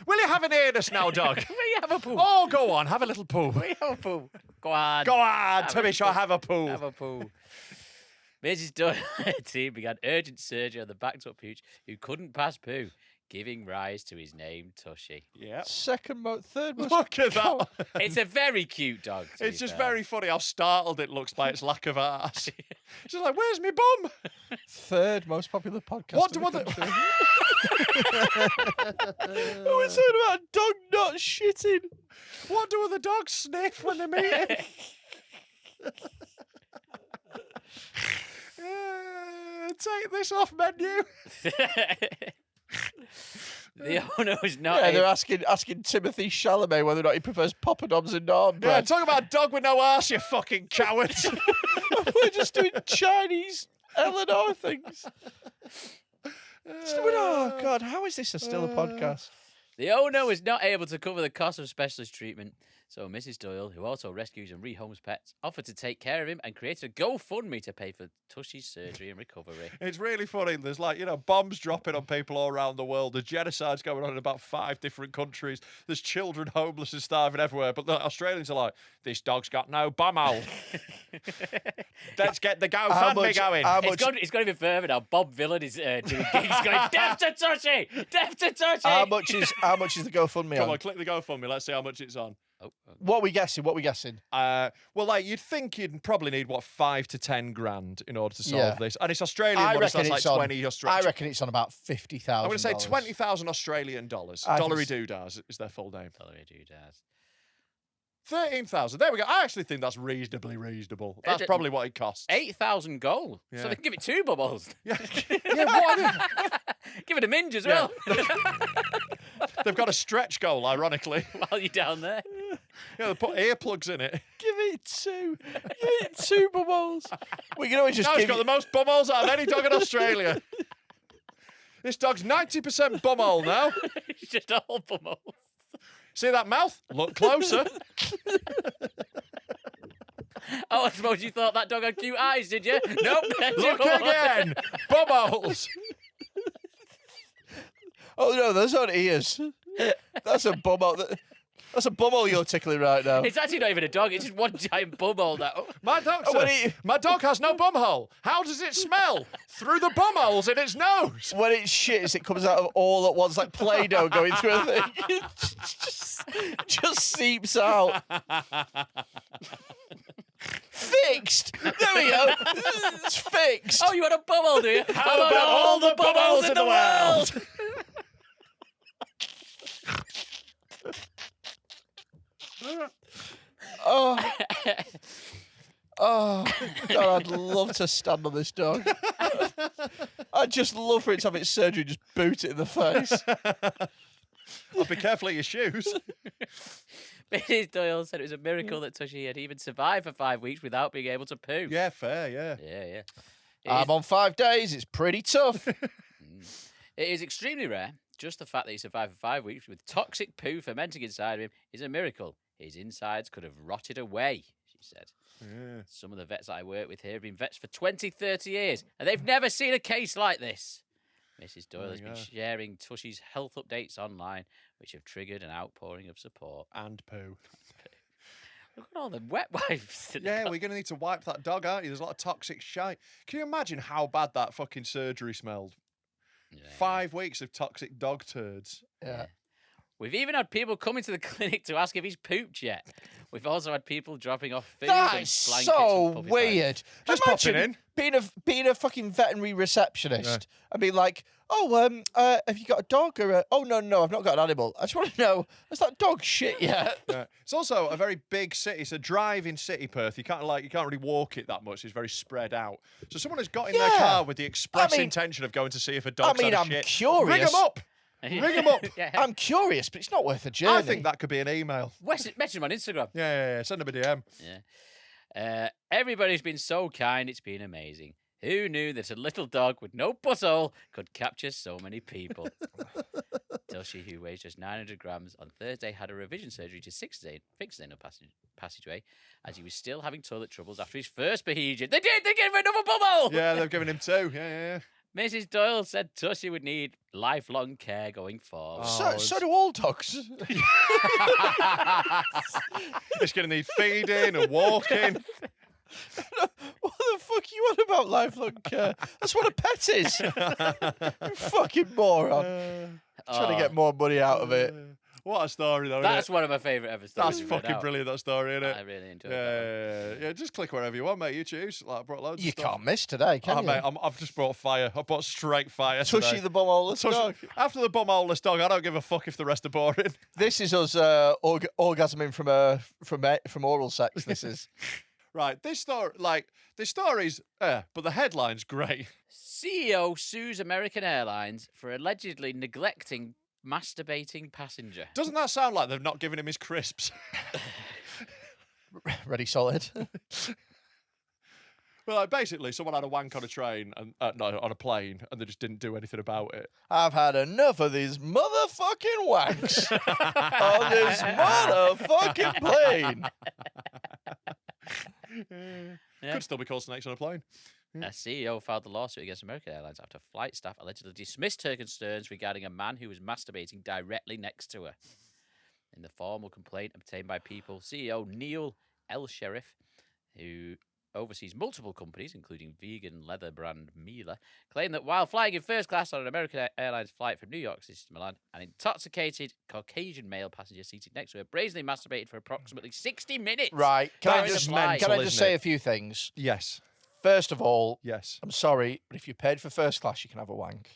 Will you have an anus now, dog? We have a poo. Oh, go on, have a little poo. We have a poo. Go on. Go on, Have to a be sure, poo. have a poo. Have a poo. Mrs. Doyle and her team began urgent surgery on the backed up pooch who couldn't pass poo, giving rise to his name, Tushy. Yeah. Third most. Look at that. It's a very cute dog. to It's be just fair. very funny how startled it looks by its lack of arse. She's like, where's my bum? Third most popular podcast. What in do the other... country. We're talking about a dog not shitting. What do other dogs sniff when they're meeting? Take this off menu. The owner was not. Yeah, they're asking Timothy Chalamet whether or not he prefers poppadoms and naan Yeah, bread. talk about dog with no arse, you fucking cowards. We're just doing Chinese Eleanor things. Oh, God, how is this still a podcast? The owner was not able to cover the cost of specialist treatment, so Mrs. Doyle, who also rescues and rehomes pets, offered to take care of him and created a GoFundMe to pay for Tushy's surgery and recovery. It's really funny. There's bombs dropping on people all around the world. There's genocides going on in about 5 different countries. There's children homeless and starving everywhere. But the Australians are like, this dog's got no bumhole. Let's get the GoFundMe going. It's gone even further now. Bob Villan is doing gigs going, death to Tushy! Death to Tushy! How much is the GoFundMe Come on? on, click the GoFundMe. Let's see how much it's on. Oh, What are we guessing? You'd think you'd probably need, 5 to 10 grand in order to solve Yeah. this. And it's Australian I money, so reckon that's it's like on. 20 Australian. I reckon it's on about $50,000. I'm going to say 20,000 Australian dollars. I think Dollary it's- Doodahs is their full name. Dollary Doodahs. 13,000. There we go. I actually think that's reasonably reasonable. That's probably what it costs. 8,000 goal. Yeah. So they can give it 2 bubbles. Yeah, yeah. What? Give it a minge as Yeah. well They've got a stretch goal, ironically. while you're down there. Yeah, they put earplugs in it. Give it 2. Give it 2 bubbles. We can always just Now he's give got the most bumholes out of any dog in Australia. This dog's 90% bumhole now. It's just a whole bubble. See that mouth? Look closer. Oh, I suppose you thought that dog had cute eyes, did you? Nope. Look again. Bumholes. Oh no, those aren't ears. That's a bumhole. That's a bumhole you're tickling right now. It's actually not even a dog. It's just one giant bumhole now. My dog, Oh, what do you- my dog has no bumhole. How does it smell? Through the bumholes in its nose. When it shits, it comes out of all at once, like Play-Doh going through a thing. It just seeps out. Fixed. There we go. It's fixed. Oh, you want a bumhole, do you? How about all the bumholes in the world? Oh. Oh, God, I'd love to stand on this dog. I'd just love for it to have its surgery and just boot it in the face. Oh, be careful of your shoes. Mrs. Doyle said it was a miracle that Tushy had even survived for 5 weeks without being able to poo. Yeah, fair, yeah. Yeah. I'm on 5 days. It's pretty tough. It is extremely rare. Just the fact that he survived for 5 weeks with toxic poo fermenting inside of him is a miracle. His insides could have rotted away, she said. Yeah. Some of the vets I work with here have been vets for 20, 30 years, and they've never seen a case like this. Mrs. Doyle has been sharing Tushy's health updates online, which have triggered an outpouring of support. And poo. Look at all the wet wipes. that Yeah, they've we're going to need to wipe that dog, aren't you? There's a lot of toxic shite. Can you imagine how bad that fucking surgery smelled? got. Yeah. 5 weeks of toxic dog turds. Yeah. We've even had people coming to the clinic to ask if he's pooped yet. We've also had people dropping off food That and is blankets so and puppy weird. Just Imagine popping being a fucking veterinary receptionist and being like, oh, have you got a dog or a... Oh, no, I've not got an animal. I just want to know, has that dog shit yet? Yeah. It's also a very big city. It's a driving city, Perth. You can't really walk it that much. It's very spread out. So someone has got in their Yeah. car with the express I mean- intention of going to see if a dog's I'm had a shit. curious. Ring them up. Ring them up. Yeah. I'm curious, but it's not worth a journey. I think that could be an email. Message him on Instagram. Yeah. Send them a DM. Yeah. Everybody's been so kind. It's been amazing. Who knew that a little dog with no butthole could capture so many people? Tushy, who weighs just 900 grams, on Thursday had a revision surgery to fix the anal passageway, as he was still having toilet troubles after his first behesion. They gave him another bubble! Yeah, they've given him 2. Yeah. Mrs. Doyle said Tushy would need lifelong care going forward. So do all dogs. It's going to need feeding and walking. What the fuck are you on about lifelong care? That's what a pet is. You fucking moron. Trying to get more money out of it. What a story, though. That's isn't one of my favourite ever it? stories. That's we've read fucking out. brilliant, that story, isn't it? I really enjoyed that. Yeah. Just click wherever you want, mate. You choose. Like, I brought loads You of stuff. can't miss today, can Oh, you? mate, I've just brought fire. I brought straight fire Tushy today. the bumholeless dog. After the bumholeless dog, I don't give a fuck if the rest are boring. This is us orgasming from oral sex. This is. Right, this story's, but the headline's great. CEO sues American Airlines for allegedly neglecting masturbating passenger. Doesn't that sound like they've not given him his crisps? Ready, solid. Well, like, basically, someone had a wank on a train and no, on a plane, and they just didn't do anything about it. I've had enough of these motherfucking wanks on this motherfucking plane. Yeah. Could still be called snakes on a plane. A CEO filed the lawsuit against American Airlines after flight staff allegedly dismissed her concerns regarding a man who was masturbating directly next to her. In the formal complaint obtained by People, CEO Neil L. Sheriff, who oversees multiple companies, including vegan leather brand Miele, claimed that while flying in first class on an American Airlines flight from New York City to Milan, an intoxicated Caucasian male passenger seated next to her brazenly masturbated for approximately 60 minutes. Right. Can I During the just flight. say a few things? Yes. First of all, Yes. I'm sorry, but if you paid for first class, you can have a wank.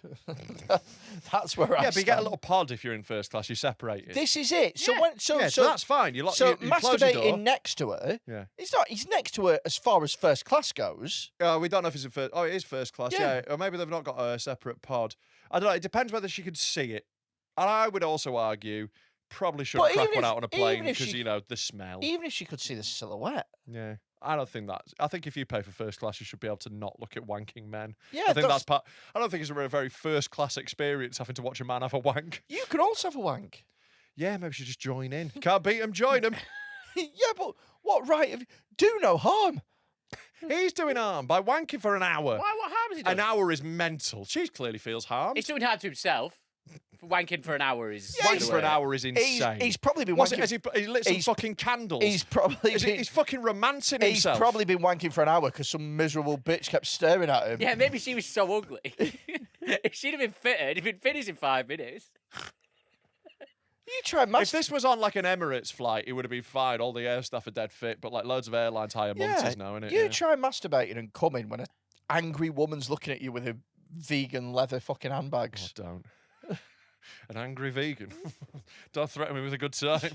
That's where I Yeah, but you get a stand. little pod if you're in first class. You separate it. This is it. So Yeah. when so that's fine. You so you close your door. masturbating next to her. Yeah. He's next to her as far as first class goes. We don't know if it's in first. Oh, it is first class. Yeah. Yeah. Or maybe they've not got a separate pod. I don't know. It depends whether she could see it. And I would also argue probably shouldn't But crack even one if- out on a even plane if because she- the smell. Even if she could see the silhouette. Yeah. I don't think that's. I think if you pay for first class, you should be able to not look at wanking men. Yeah, I think that's part. I don't think it's a very first class experience having to watch a man have a wank. You could also have a wank. Yeah, maybe you should just join in. Can't beat him, join him. Yeah, but what right have you? Do no harm. He's doing harm by wanking for an hour. Why? What harm is he doing? An hour is mental. She clearly feels harmed. He's doing harm to himself. Wanking for an hour is... Wanking for an hour is insane. He's probably been What's wanking. it? He lit some he's- fucking candles. He's probably been, He's fucking romancing he's himself. probably been wanking for an hour because some miserable bitch kept staring at him. Yeah, maybe she was so ugly. If she'd have been fitter, it'd have been finished in 5 minutes. You try If this was on like an Emirates flight, it would have been fine. All the air staff are dead fit, but like loads of airlines hire munters now, innit? You try masturbating and coming when an angry woman's looking at you with her vegan leather fucking handbags. Oh, don't. An angry vegan. Don't threaten me with a good time.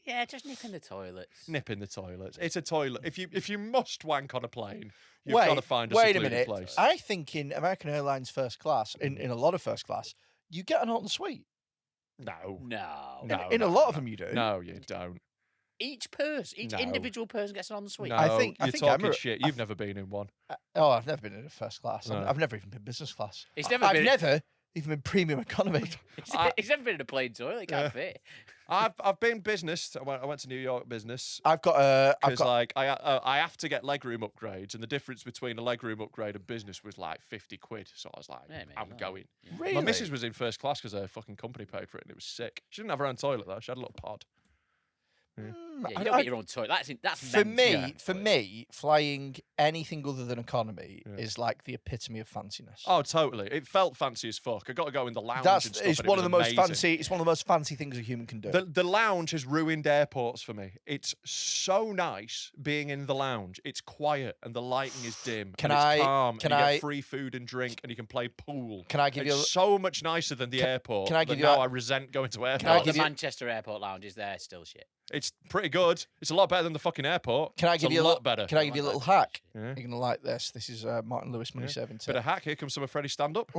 Yeah, just nip in the toilets. Nip in the toilets. It's a toilet. If you must wank on a plane, you've wait, got to find a wait a secluded minute. place. I think in American Airlines first class, in a lot of first class, you get an hot and sweet. No. No. In a lot of them, you do. No, you don't. Each No. individual person gets an ensuite. No, I think- you're talking Emirates- shit. You've never been in one. Oh, I've never been in a first class. No. I've never even been business class. He's never I've been. never even been premium economy. He's never been in a plain toilet. He can't fit. I've been business. I went to New York business. I've got a. I've Because got. like I have to get legroom upgrades, and the difference between a legroom upgrade and business was like 50 quid. So I was like, Yeah, mate, I'm no. going. Really? My missus was in first class because her fucking company paid for it, and it was sick. She didn't have her own toilet though. She had a little pod. Yeah, you I- don't I- get your own toilet. That's For mental. me, for me, flying anything other than economy is like the epitome of fanciness. Oh, totally. It felt fancy as fuck. I got to go in the lounge. That's and stuff, it's and it one was of the most amazing. fancy. It's one of the most fancy things a human can do. The lounge has ruined airports for me. It's so nice being in the lounge. It's quiet and the lighting is dim. Can and it's I- calm, can and you I- get free food and drink, and you can play pool. Can I give it's you a- so much nicer than the airport. can I give that you now a- I resent going to airports. I The give you- Manchester Airport lounge is there still shit. It's pretty good. It's a lot better than the fucking airport. Can I It's give you a a lot little, better? Can I give you a little hack? Yeah. You're gonna like this. This is Martin Lewis money saving Bit tip. of hack. Here comes some of Freddie's stand up.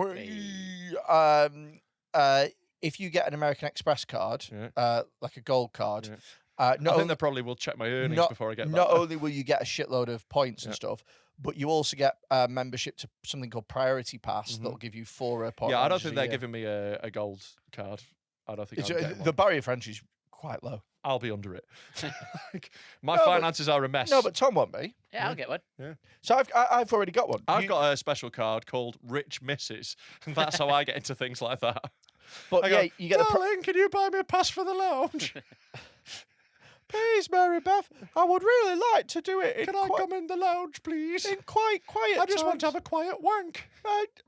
If you get an American Express card, Yeah. like a gold card, Yeah. not I think only, they probably will check my earnings not, before I get not back. only will you get a shitload of points and stuff, but you also get membership to something called Priority Pass that'll give you 4 airport. Yeah, I don't lounges think a they're year. giving me a gold card. I don't think It's, I'm getting the one. barrier for entry is quite low. I'll be under it. Like, my No, but- finances are a mess. No, but Tom won't be. Yeah, I'll get one. So I've already got one. I've You- got a special card called Rich Misses, and that's how I get into things like that. But I go, yeah, you get the. Darling, can you buy me a pass for the lounge? Please, Mary Beth, I would really like to do it. Can I come in the lounge, please? in quite quiet? I just want to times. have a quiet wank.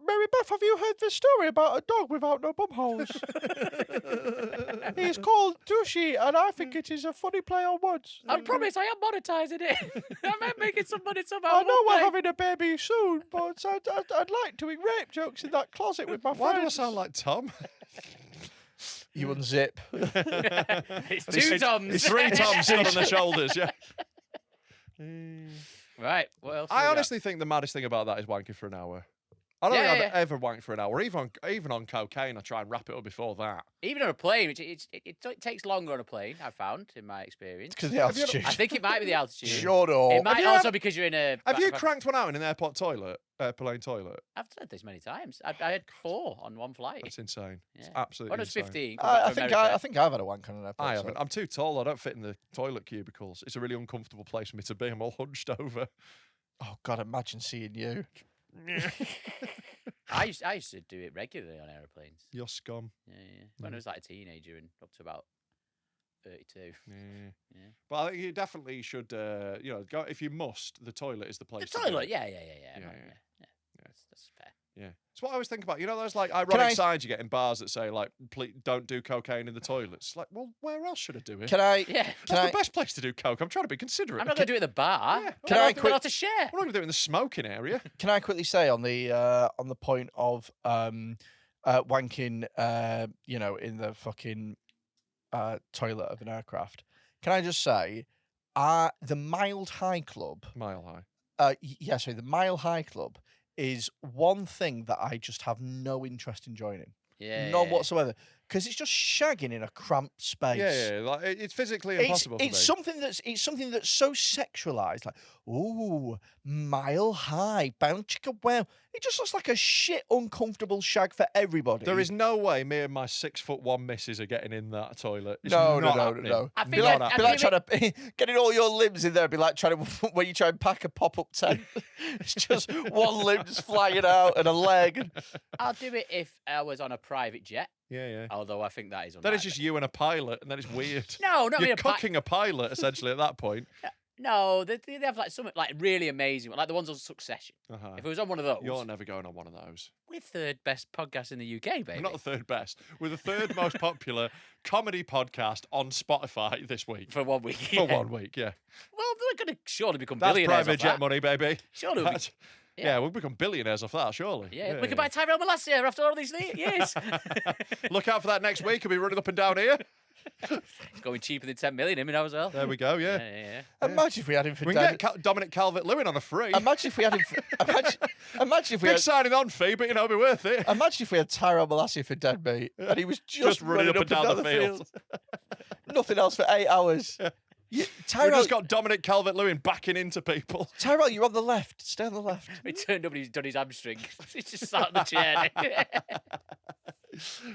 Mary Beth, have you heard the story about a dog without no bumholes? He's called Dushy, and I think it is a funny play on words. I promise I am monetising it. I'm making some money somehow. I know one we're day. having a baby soon, but I'd like doing rape jokes in that closet with my Why do I friends. sound like Tom? You unzip. It's 2 Toms. It's 3 Toms stood on the shoulders, yeah. Right. What else? I honestly think the maddest thing about that is wanking for an hour. I don't think I've ever wanked for an hour. Even on cocaine, I try and wrap it up before that. Even on a plane, which it takes longer on a plane, I've found, in my experience. Because of the altitude. I think it might be the altitude. Shut up. It might also because you're in a... Have you cranked one out in an airport toilet? Airplane toilet? I've said this many times. I had 4 on one flight. That's insane. It's Yeah. absolutely When I was insane. 15. I think I've had a wank on an airport. I haven't. I'm too tall. I don't fit in the toilet cubicles. It's a really uncomfortable place for me to be. I'm all hunched over. Oh, God, imagine seeing you. I used to do it regularly on aeroplanes. You're scum. Yeah. When I was like a teenager and up to about 32. Yeah. But I think you definitely should, go if you must. The toilet is the place. The to toilet, go. yeah. That's fair. Yeah. It's what I always think about. You know, those like ironic signs you get in bars that say like, "Please don't do cocaine in the toilets." Like, well, where else should I do it? Yeah. That's the best place to do coke. I'm trying to be considerate. I'm not going to do it at the bar. Yeah. We're not allowed to share. We're not going to do it in the smoking area. Can I quickly say on the point of wanking, in the fucking toilet of an aircraft? Can I just say, the Mile High Club. Mile High. The Mile High Club is one thing that I just have no interest in joining. Yeah. None whatsoever. Because it's just shagging in a cramped space. Yeah. Like, it's physically impossible. It's something that's so sexualized. Like, ooh, Mile High, bound chicka wow. It just looks like a shit, uncomfortable shag for everybody. There is no way me and my 6'1" missus are getting in that toilet. It's No. I Be feel like, like- be like trying to getting all your limbs in there. Be like trying to when you try and pack a pop-up tent. It's just one limb just flying out and a leg. I'll do it if I was on a private jet. Yeah. Although I think that is Then it's just you and a pilot, and then it's weird. No, not You're really cooking a pilot essentially at that point. No, they have like something like really amazing, like the ones on Succession. If it was on one of those, You're never going on one of those. we're third best podcast in the UK, baby. We're not the third best. We're the third most popular comedy podcast on Spotify this week. for 1 week. For 1 week, yeah. Well, they're going to surely become That's billionaires. private off jet that. money, baby. Surely we'll be- That's- yeah, we'll become billionaires off that, surely. Yeah, we could buy Tyrell Malacia after all these years. Look out for that next week. He'll be running up and down here. Going cheaper than 10 million, him now as well. There we go, yeah. Yeah. Imagine if we had him for We can get Dominic Calvert-Lewin on a free. Imagine if we had him. Imagine if we Big had. signing on fee, but, it'll be worth it. Imagine if we had Tyrell Malacia for dead meat and he was just running up and down the field. Nothing else for 8 hours. We've Tyrell, just got Dominic Calvert-Lewin backing into people. Tyrell, you're on the left. Stay on the left. He turned up and he's done his hamstring. He's just sat on the chair.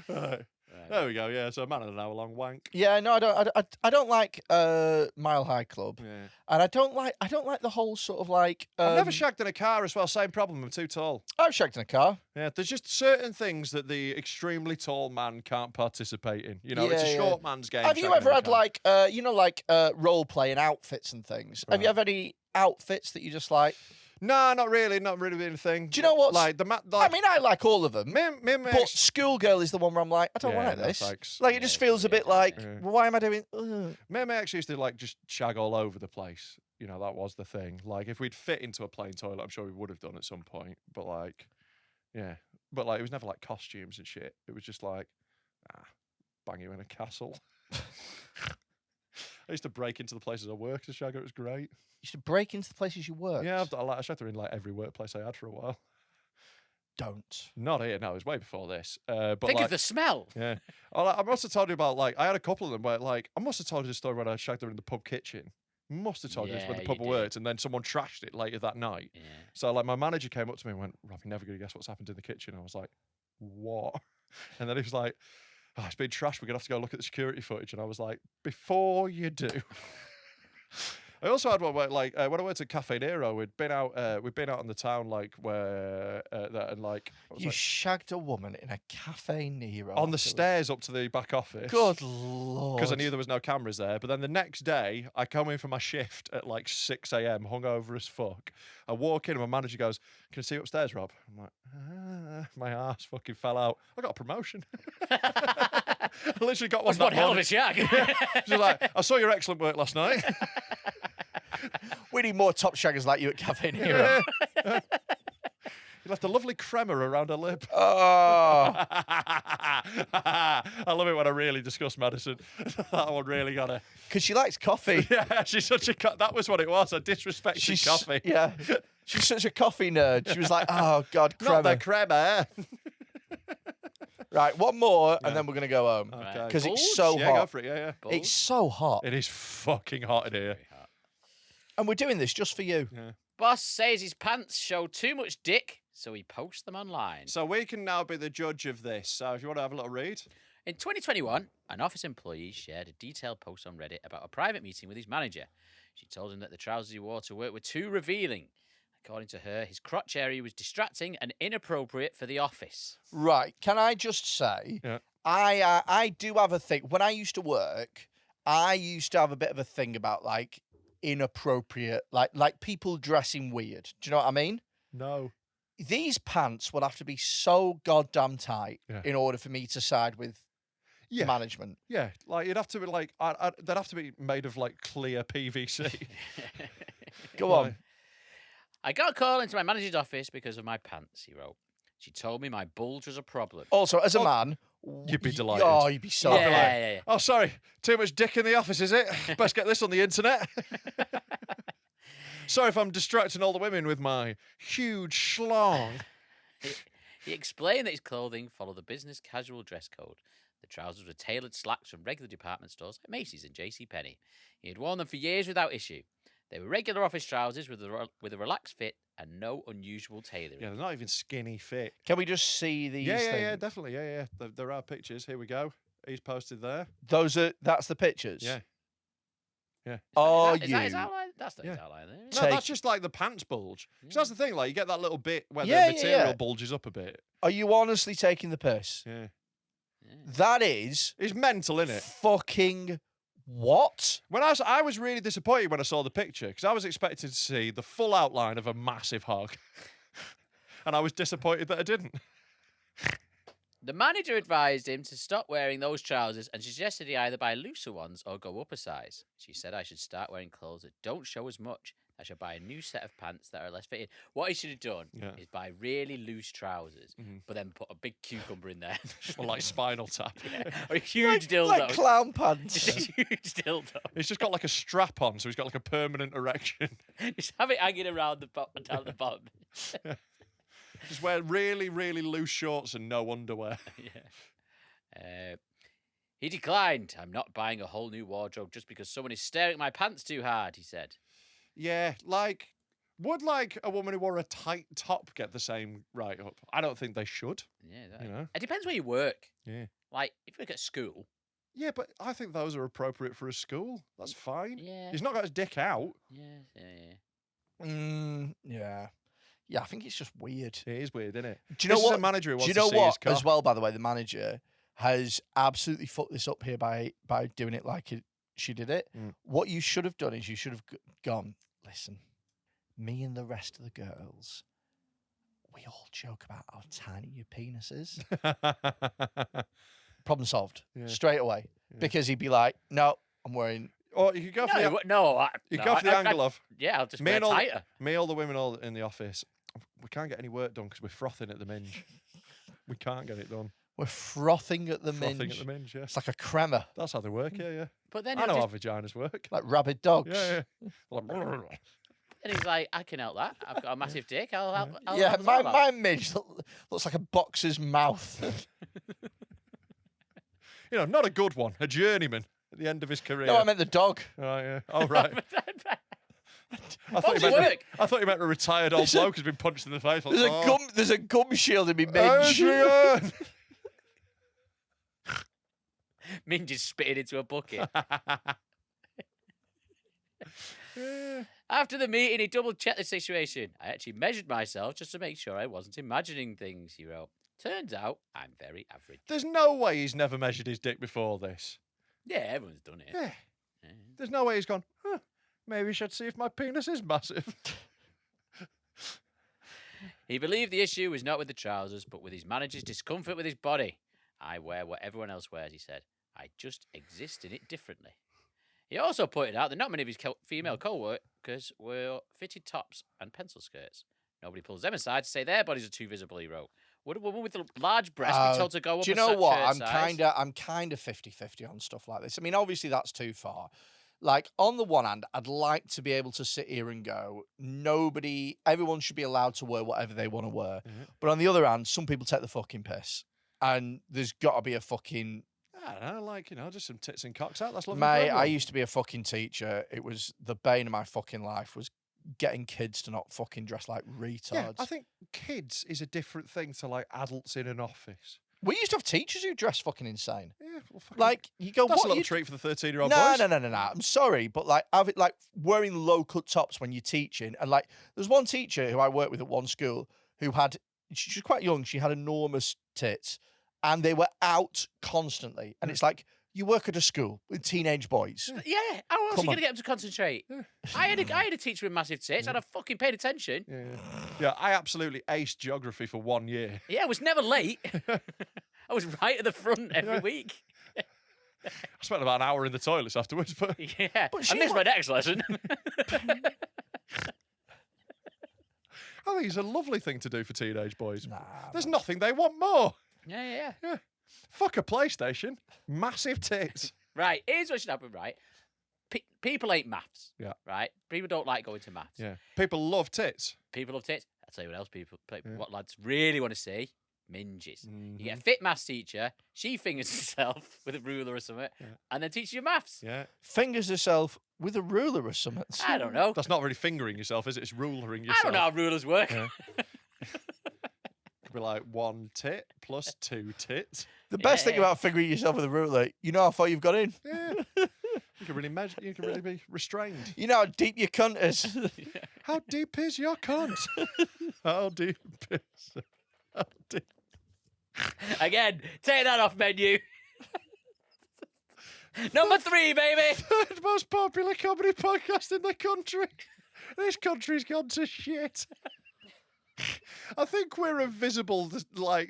Right. There we go. Yeah, so a man and an hour long wank. Yeah, no, I don't like Mile High Club, Yeah. and I don't like the whole sort of like. I've never shagged in a car as well. Same problem. I'm too tall. I've shagged in a car. Yeah, there's just certain things that the extremely tall man can't participate in. It's a short man's game. Have you shagging ever in a had car. role playing outfits and things? Have you Right. ever any outfits that you just like? No, not really. Not really been a thing. Do you know what? Like I mean, I like all of them. me and But Schoolgirl is the one where I'm like, I don't Yeah, like no this. thanks. Like, it just feels a bit like, Yeah. well, why am I doing? Ugh. me and actually used to like just shag all over the place. That was the thing. Like if we'd fit into a plain toilet, I'm sure we would have done at some point. But like, yeah. But like, it was never like costumes and shit. It was just like, bang you in a castle. I used to break into the places I worked to shag. It was great. You used to break into the places you work. Yeah, I shagged her in like every workplace I had for a while. Don't. Not here. No, it was way before this. But Think like, of the smell. yeah. I must have told you about like I had a couple of them where like I must have told you the story when I shagged her in the pub kitchen. Must have told you this when the Yeah, pub you worked, and then someone trashed it later that night. Yeah. So like my manager came up to me and went, "Rob, you're never gonna guess what's happened in the kitchen." I was like, "What?" And then he was like, "Oh, it's been trashed. We're gonna have to go look at the security footage." And I was like, "Before you do." I also had one where, like, when I went to Cafe Nero, we'd been out on the town, like, where, and like, I was You like, shagged a woman in a Cafe Nero. on the stairs up to the back office. Good lord. Because I knew there was no cameras there. But then the next day, I come in for my shift at like 6 a.m, hungover as fuck. I walk in and my manager goes, "Can I see you upstairs, Rob?" I'm like, my ass fucking fell out. I got a promotion. I literally got one That's one that hell of morning. a shag. She's like, "I saw your excellent work last night." We need more top shaggers like you at Cafe Nero. left a lovely crema around her lip. Oh. I love it when I really discuss Madison. That one really got her. Because she likes coffee. Yeah, she's such a... That was what it was, a disrespected coffee. Yeah. She's such a coffee nerd. She was like, oh, God, Not the crema. crema. Right, one more, and then we're going to go home. Okay. Because it's Bulge? so Yeah, go hot. for it, yeah. It's so hot. It is fucking hot in here. And we're doing this just for you. Yeah. Boss says his pants show too much dick, so he posts them online. So we can now be the judge of this. So if you want to have a little read. In 2021, an office employee shared a detailed post on Reddit about a private meeting with his manager. She told him that the trousers he wore to work were too revealing. According to her, his crotch area was distracting and inappropriate for the office. Right. Can I just say, Yeah. I do have a thing. When I used to work, I used to have a bit of a thing about, like, inappropriate, like people dressing weird. Do you know what I mean? No. These pants would have to be so goddamn tight Yeah. in order for me to side with Yeah. management. Yeah, like you'd have to be like, they'd have to be made of like clear PVC. Go on. I got a call into my manager's office because of my pants, he wrote. She told me my bulge was a problem. Also, as a Oh, man, you'd be delighted. Oh, you'd be so yeah, delighted. yeah, yeah. Oh, sorry, too much dick in the office, is it? Best get this on the internet. Sorry if I'm distracting all the women with my huge schlong. He explained that his clothing followed the business casual dress code. The trousers were tailored slacks from regular department stores like Macy's and JCPenney. He had worn them for years without issue. They were regular office trousers with a relaxed fit and no unusual tailoring. Yeah, they're not even skinny fit. Can we just see these Yeah, things? definitely. Yeah. There are pictures. Here we go. He's posted there. That's the pictures? Yeah. Are Is that you? his outline? That's not his Yeah. outline there. No, Is it? Take- that's just like the pants bulge. Because that's the thing, like you get that little bit where Yeah, the yeah, material yeah. bulges up a bit. Are you honestly taking the piss? Yeah. That is It's mental, isn't it? fucking what? When I was really disappointed when I saw the picture because I was expecting to see the full outline of a massive hog. And I was disappointed that I didn't. The manager advised him to stop wearing those trousers and suggested he either buy looser ones or go up a size. She said I should start wearing clothes that don't show as much. I should buy a new set of pants that are less fitting. What he should have done is buy really loose trousers, but then put a big cucumber in there. Or like Spinal Tap. Or a huge dildo. Like clown pants. Just a huge dildo. He's just got like a strap on, so he's got like a permanent erection. Just have it hanging around down the bottom. Just wear really, really loose shorts and no underwear. He declined. I'm not buying a whole new wardrobe just because someone is staring at my pants too hard, he said. Yeah, like, would like a woman who wore a tight top get the same right up? I don't think they should. Yeah, You know? It depends where you work. Yeah. Like, if you work at school. Yeah, but I think those are appropriate for a school. That's fine. Yeah. He's not got his dick out. Yeah. Yeah, I think it's just weird. It is weird, isn't it? Do you know This is what? a manager who wants Do you know to see his what? cock. As well, by the way, the manager has absolutely fucked this up here by doing it like she did it. What you should have done is you should have gone, listen, me and the rest of the girls, we all joke about how tiny your penis is. Problem solved straight away. Because he'd be like, no, I'm wearing... Or you could go for the, go for the angle of... Yeah, I'll just me wear and all, tighter. me, all the women all in the office, we can't get any work done because we're frothing at the minge. We can't get it done. We're frothing at the Frothing minge. at the minge, yeah. It's like a crema, That's how they work, yeah. But then I know how vaginas work. like rabid dogs. Yeah. and he's like, I can help that. I've got a massive dick. I'll help. I'll Yeah, help us all out." my midge looks like a boxer's mouth. You know, not a good one, a journeyman at the end of his career. No, I meant the dog. Right, yeah. Oh, right. I What does it work? thought you meant a retired old bloke who's been punched in the face. There's a gum shield in me midge. Adrian! Minge is spitting into a bucket. After the meeting, he double-checked the situation. I actually measured myself just to make sure I wasn't imagining things, he wrote. Turns out, I'm very average. There's no way he's never measured his dick before this. Yeah, everyone's done it. Yeah. There's no way he's gone, maybe I should see if my penis is massive. He believed the issue was not with the trousers, but with his manager's discomfort with his body. I wear what everyone else wears, he said. I just exist in it differently. He also pointed out that not many of his female co-workers wore fitted tops and pencil skirts. Nobody pulls them aside to say their bodies are too visible, he wrote. Would a woman with a large breast be told to go up Do you a know what? shirt size? I'm kind of 50-50 on stuff like this. I mean, obviously that's too far. Like, on the one hand, I'd like to be able to sit here and go, everyone should be allowed to wear whatever they want to wear. But on the other hand, some people take the fucking piss. And there's got to be a fucking... I don't know, like, just some tits and cocks out. That's lovely. Mate, I used to be a fucking teacher. It was the bane of my fucking life was getting kids to not fucking dress like retards. Yeah, I think kids is a different thing to, like, adults in an office. We used to have teachers who dressed fucking insane. Yeah, well, fucking... Like, you go, That's what a little you... treat for the 13-year-old No, boys. no. I'm sorry, but like, wearing low-cut tops when you're teaching. And like, there's one teacher who I worked with at one school who she was quite young. She had enormous tits and they were out constantly. And it's like, you work at a school with teenage boys. Yeah, how else are Come you going on. to get them to concentrate? I had a teacher with massive tits, and I fucking paid attention. Yeah, I absolutely aced geography for 1 year. Yeah, I was never late. I was right at the front every week. I spent about an hour in the toilets afterwards, but... Yeah, I missed my next lesson. I think it's a lovely thing to do for teenage boys. Nah, There's nothing they want more. Yeah. Fuck a PlayStation. Massive tits. Right, here's what should happen, right? People hate maths. Yeah. Right? People don't like going to maths. Yeah. People love tits. People love tits. I'll tell you what else what lads really want to see. Minges. You get a fit maths teacher, she fingers herself with a ruler or something, and then teaches you maths. Yeah. fingers herself with a ruler or something. I don't know. That's not really fingering yourself, is it? It's rulering yourself. I don't know how rulers work. Yeah. Could be like 1 tit plus 2 tits. The best thing about fingering yourself with a ruler, you know how far you've got in. Yeah. You can really measure. You can really be restrained. You know how deep your cunt is. How deep is your cunt? How deep is? How deep? Again, take that off menu. Number 3, baby. Third most popular comedy podcast in the country. This country's gone to shit. I think we're a visible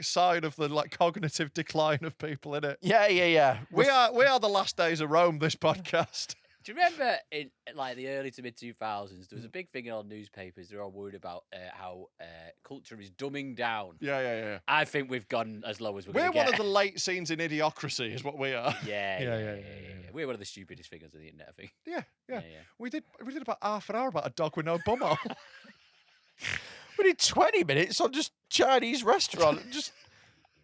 sign of the cognitive decline of people, innit? Yeah. We are the last days of Rome, this podcast. Do you remember in the early to mid 2000s, there was a big thing in all newspapers. They're all worried about how culture is dumbing down. Yeah. I think we've gone as low as we're We're going to get. one of the late scenes in Idiocracy, is what we are. Yeah. We're one of the stupidest figures of the internet, I think. Yeah. We did about half an hour about a dog with no bumhole. We did 20 minutes on just Chinese restaurant, just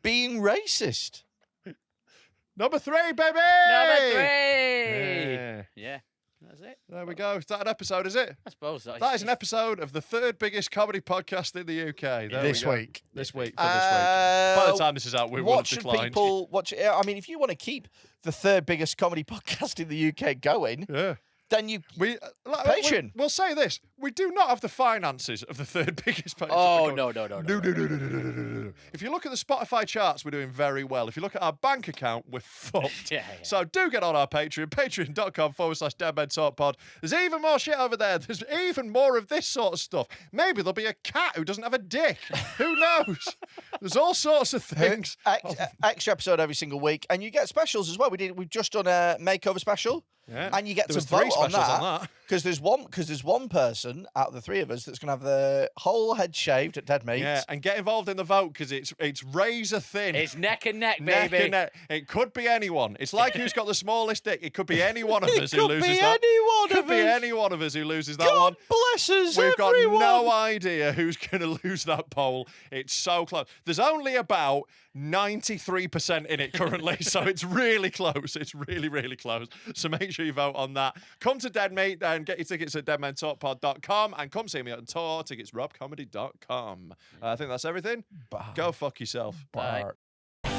being racist. Number 3, baby! Number 3! Yeah, that's it. There we go. Is that an episode, is it? I suppose so. That is an episode of the 3rd biggest comedy podcast in the UK. There This we go. week. This week. By the time this is out, we will have What should declined. people watch? I mean, if you want to keep the 3rd biggest comedy podcast in the UK going, Yeah. then you Patreon. We'll say this. We do not have the finances of the 3rd biggest podcast. Oh, no. No. If you look at the Spotify charts, we're doing very well. If you look at our bank account, we're fucked. Yeah. So do get on our Patreon, patreon.com/deadmentalkpod. There's even more shit over there. There's even more of this sort of stuff. Maybe there'll be a cat who doesn't have a dick. Who knows? There's all sorts of things. extra episode every single week, and you get specials as well. We've just done a makeover special. Yeah. And you get There to was 3 vote on specials on that that. because there's one person out of the 3 of us that's going to have the whole head shaved at Dead Meat. Yeah, and get involved in the vote because it's razor thin. It's neck and neck, Neck baby. and neck. It could be anyone. It's like who's got the smallest dick. It could be any one of us who could loses be that. any one Could of be us. any one of us who loses that God one. bless us, We've everyone. got no idea who's going to lose that poll. It's so close. There's only about 93% in it currently, so it's really close. It's really, really close. So make sure you vote on that. Come to Dead Meat and get your tickets at deadmentalkpod.com and come see me on tour. Tickets robcomedy.com. I think that's everything. Bye. Go fuck yourself. Bye. Bye.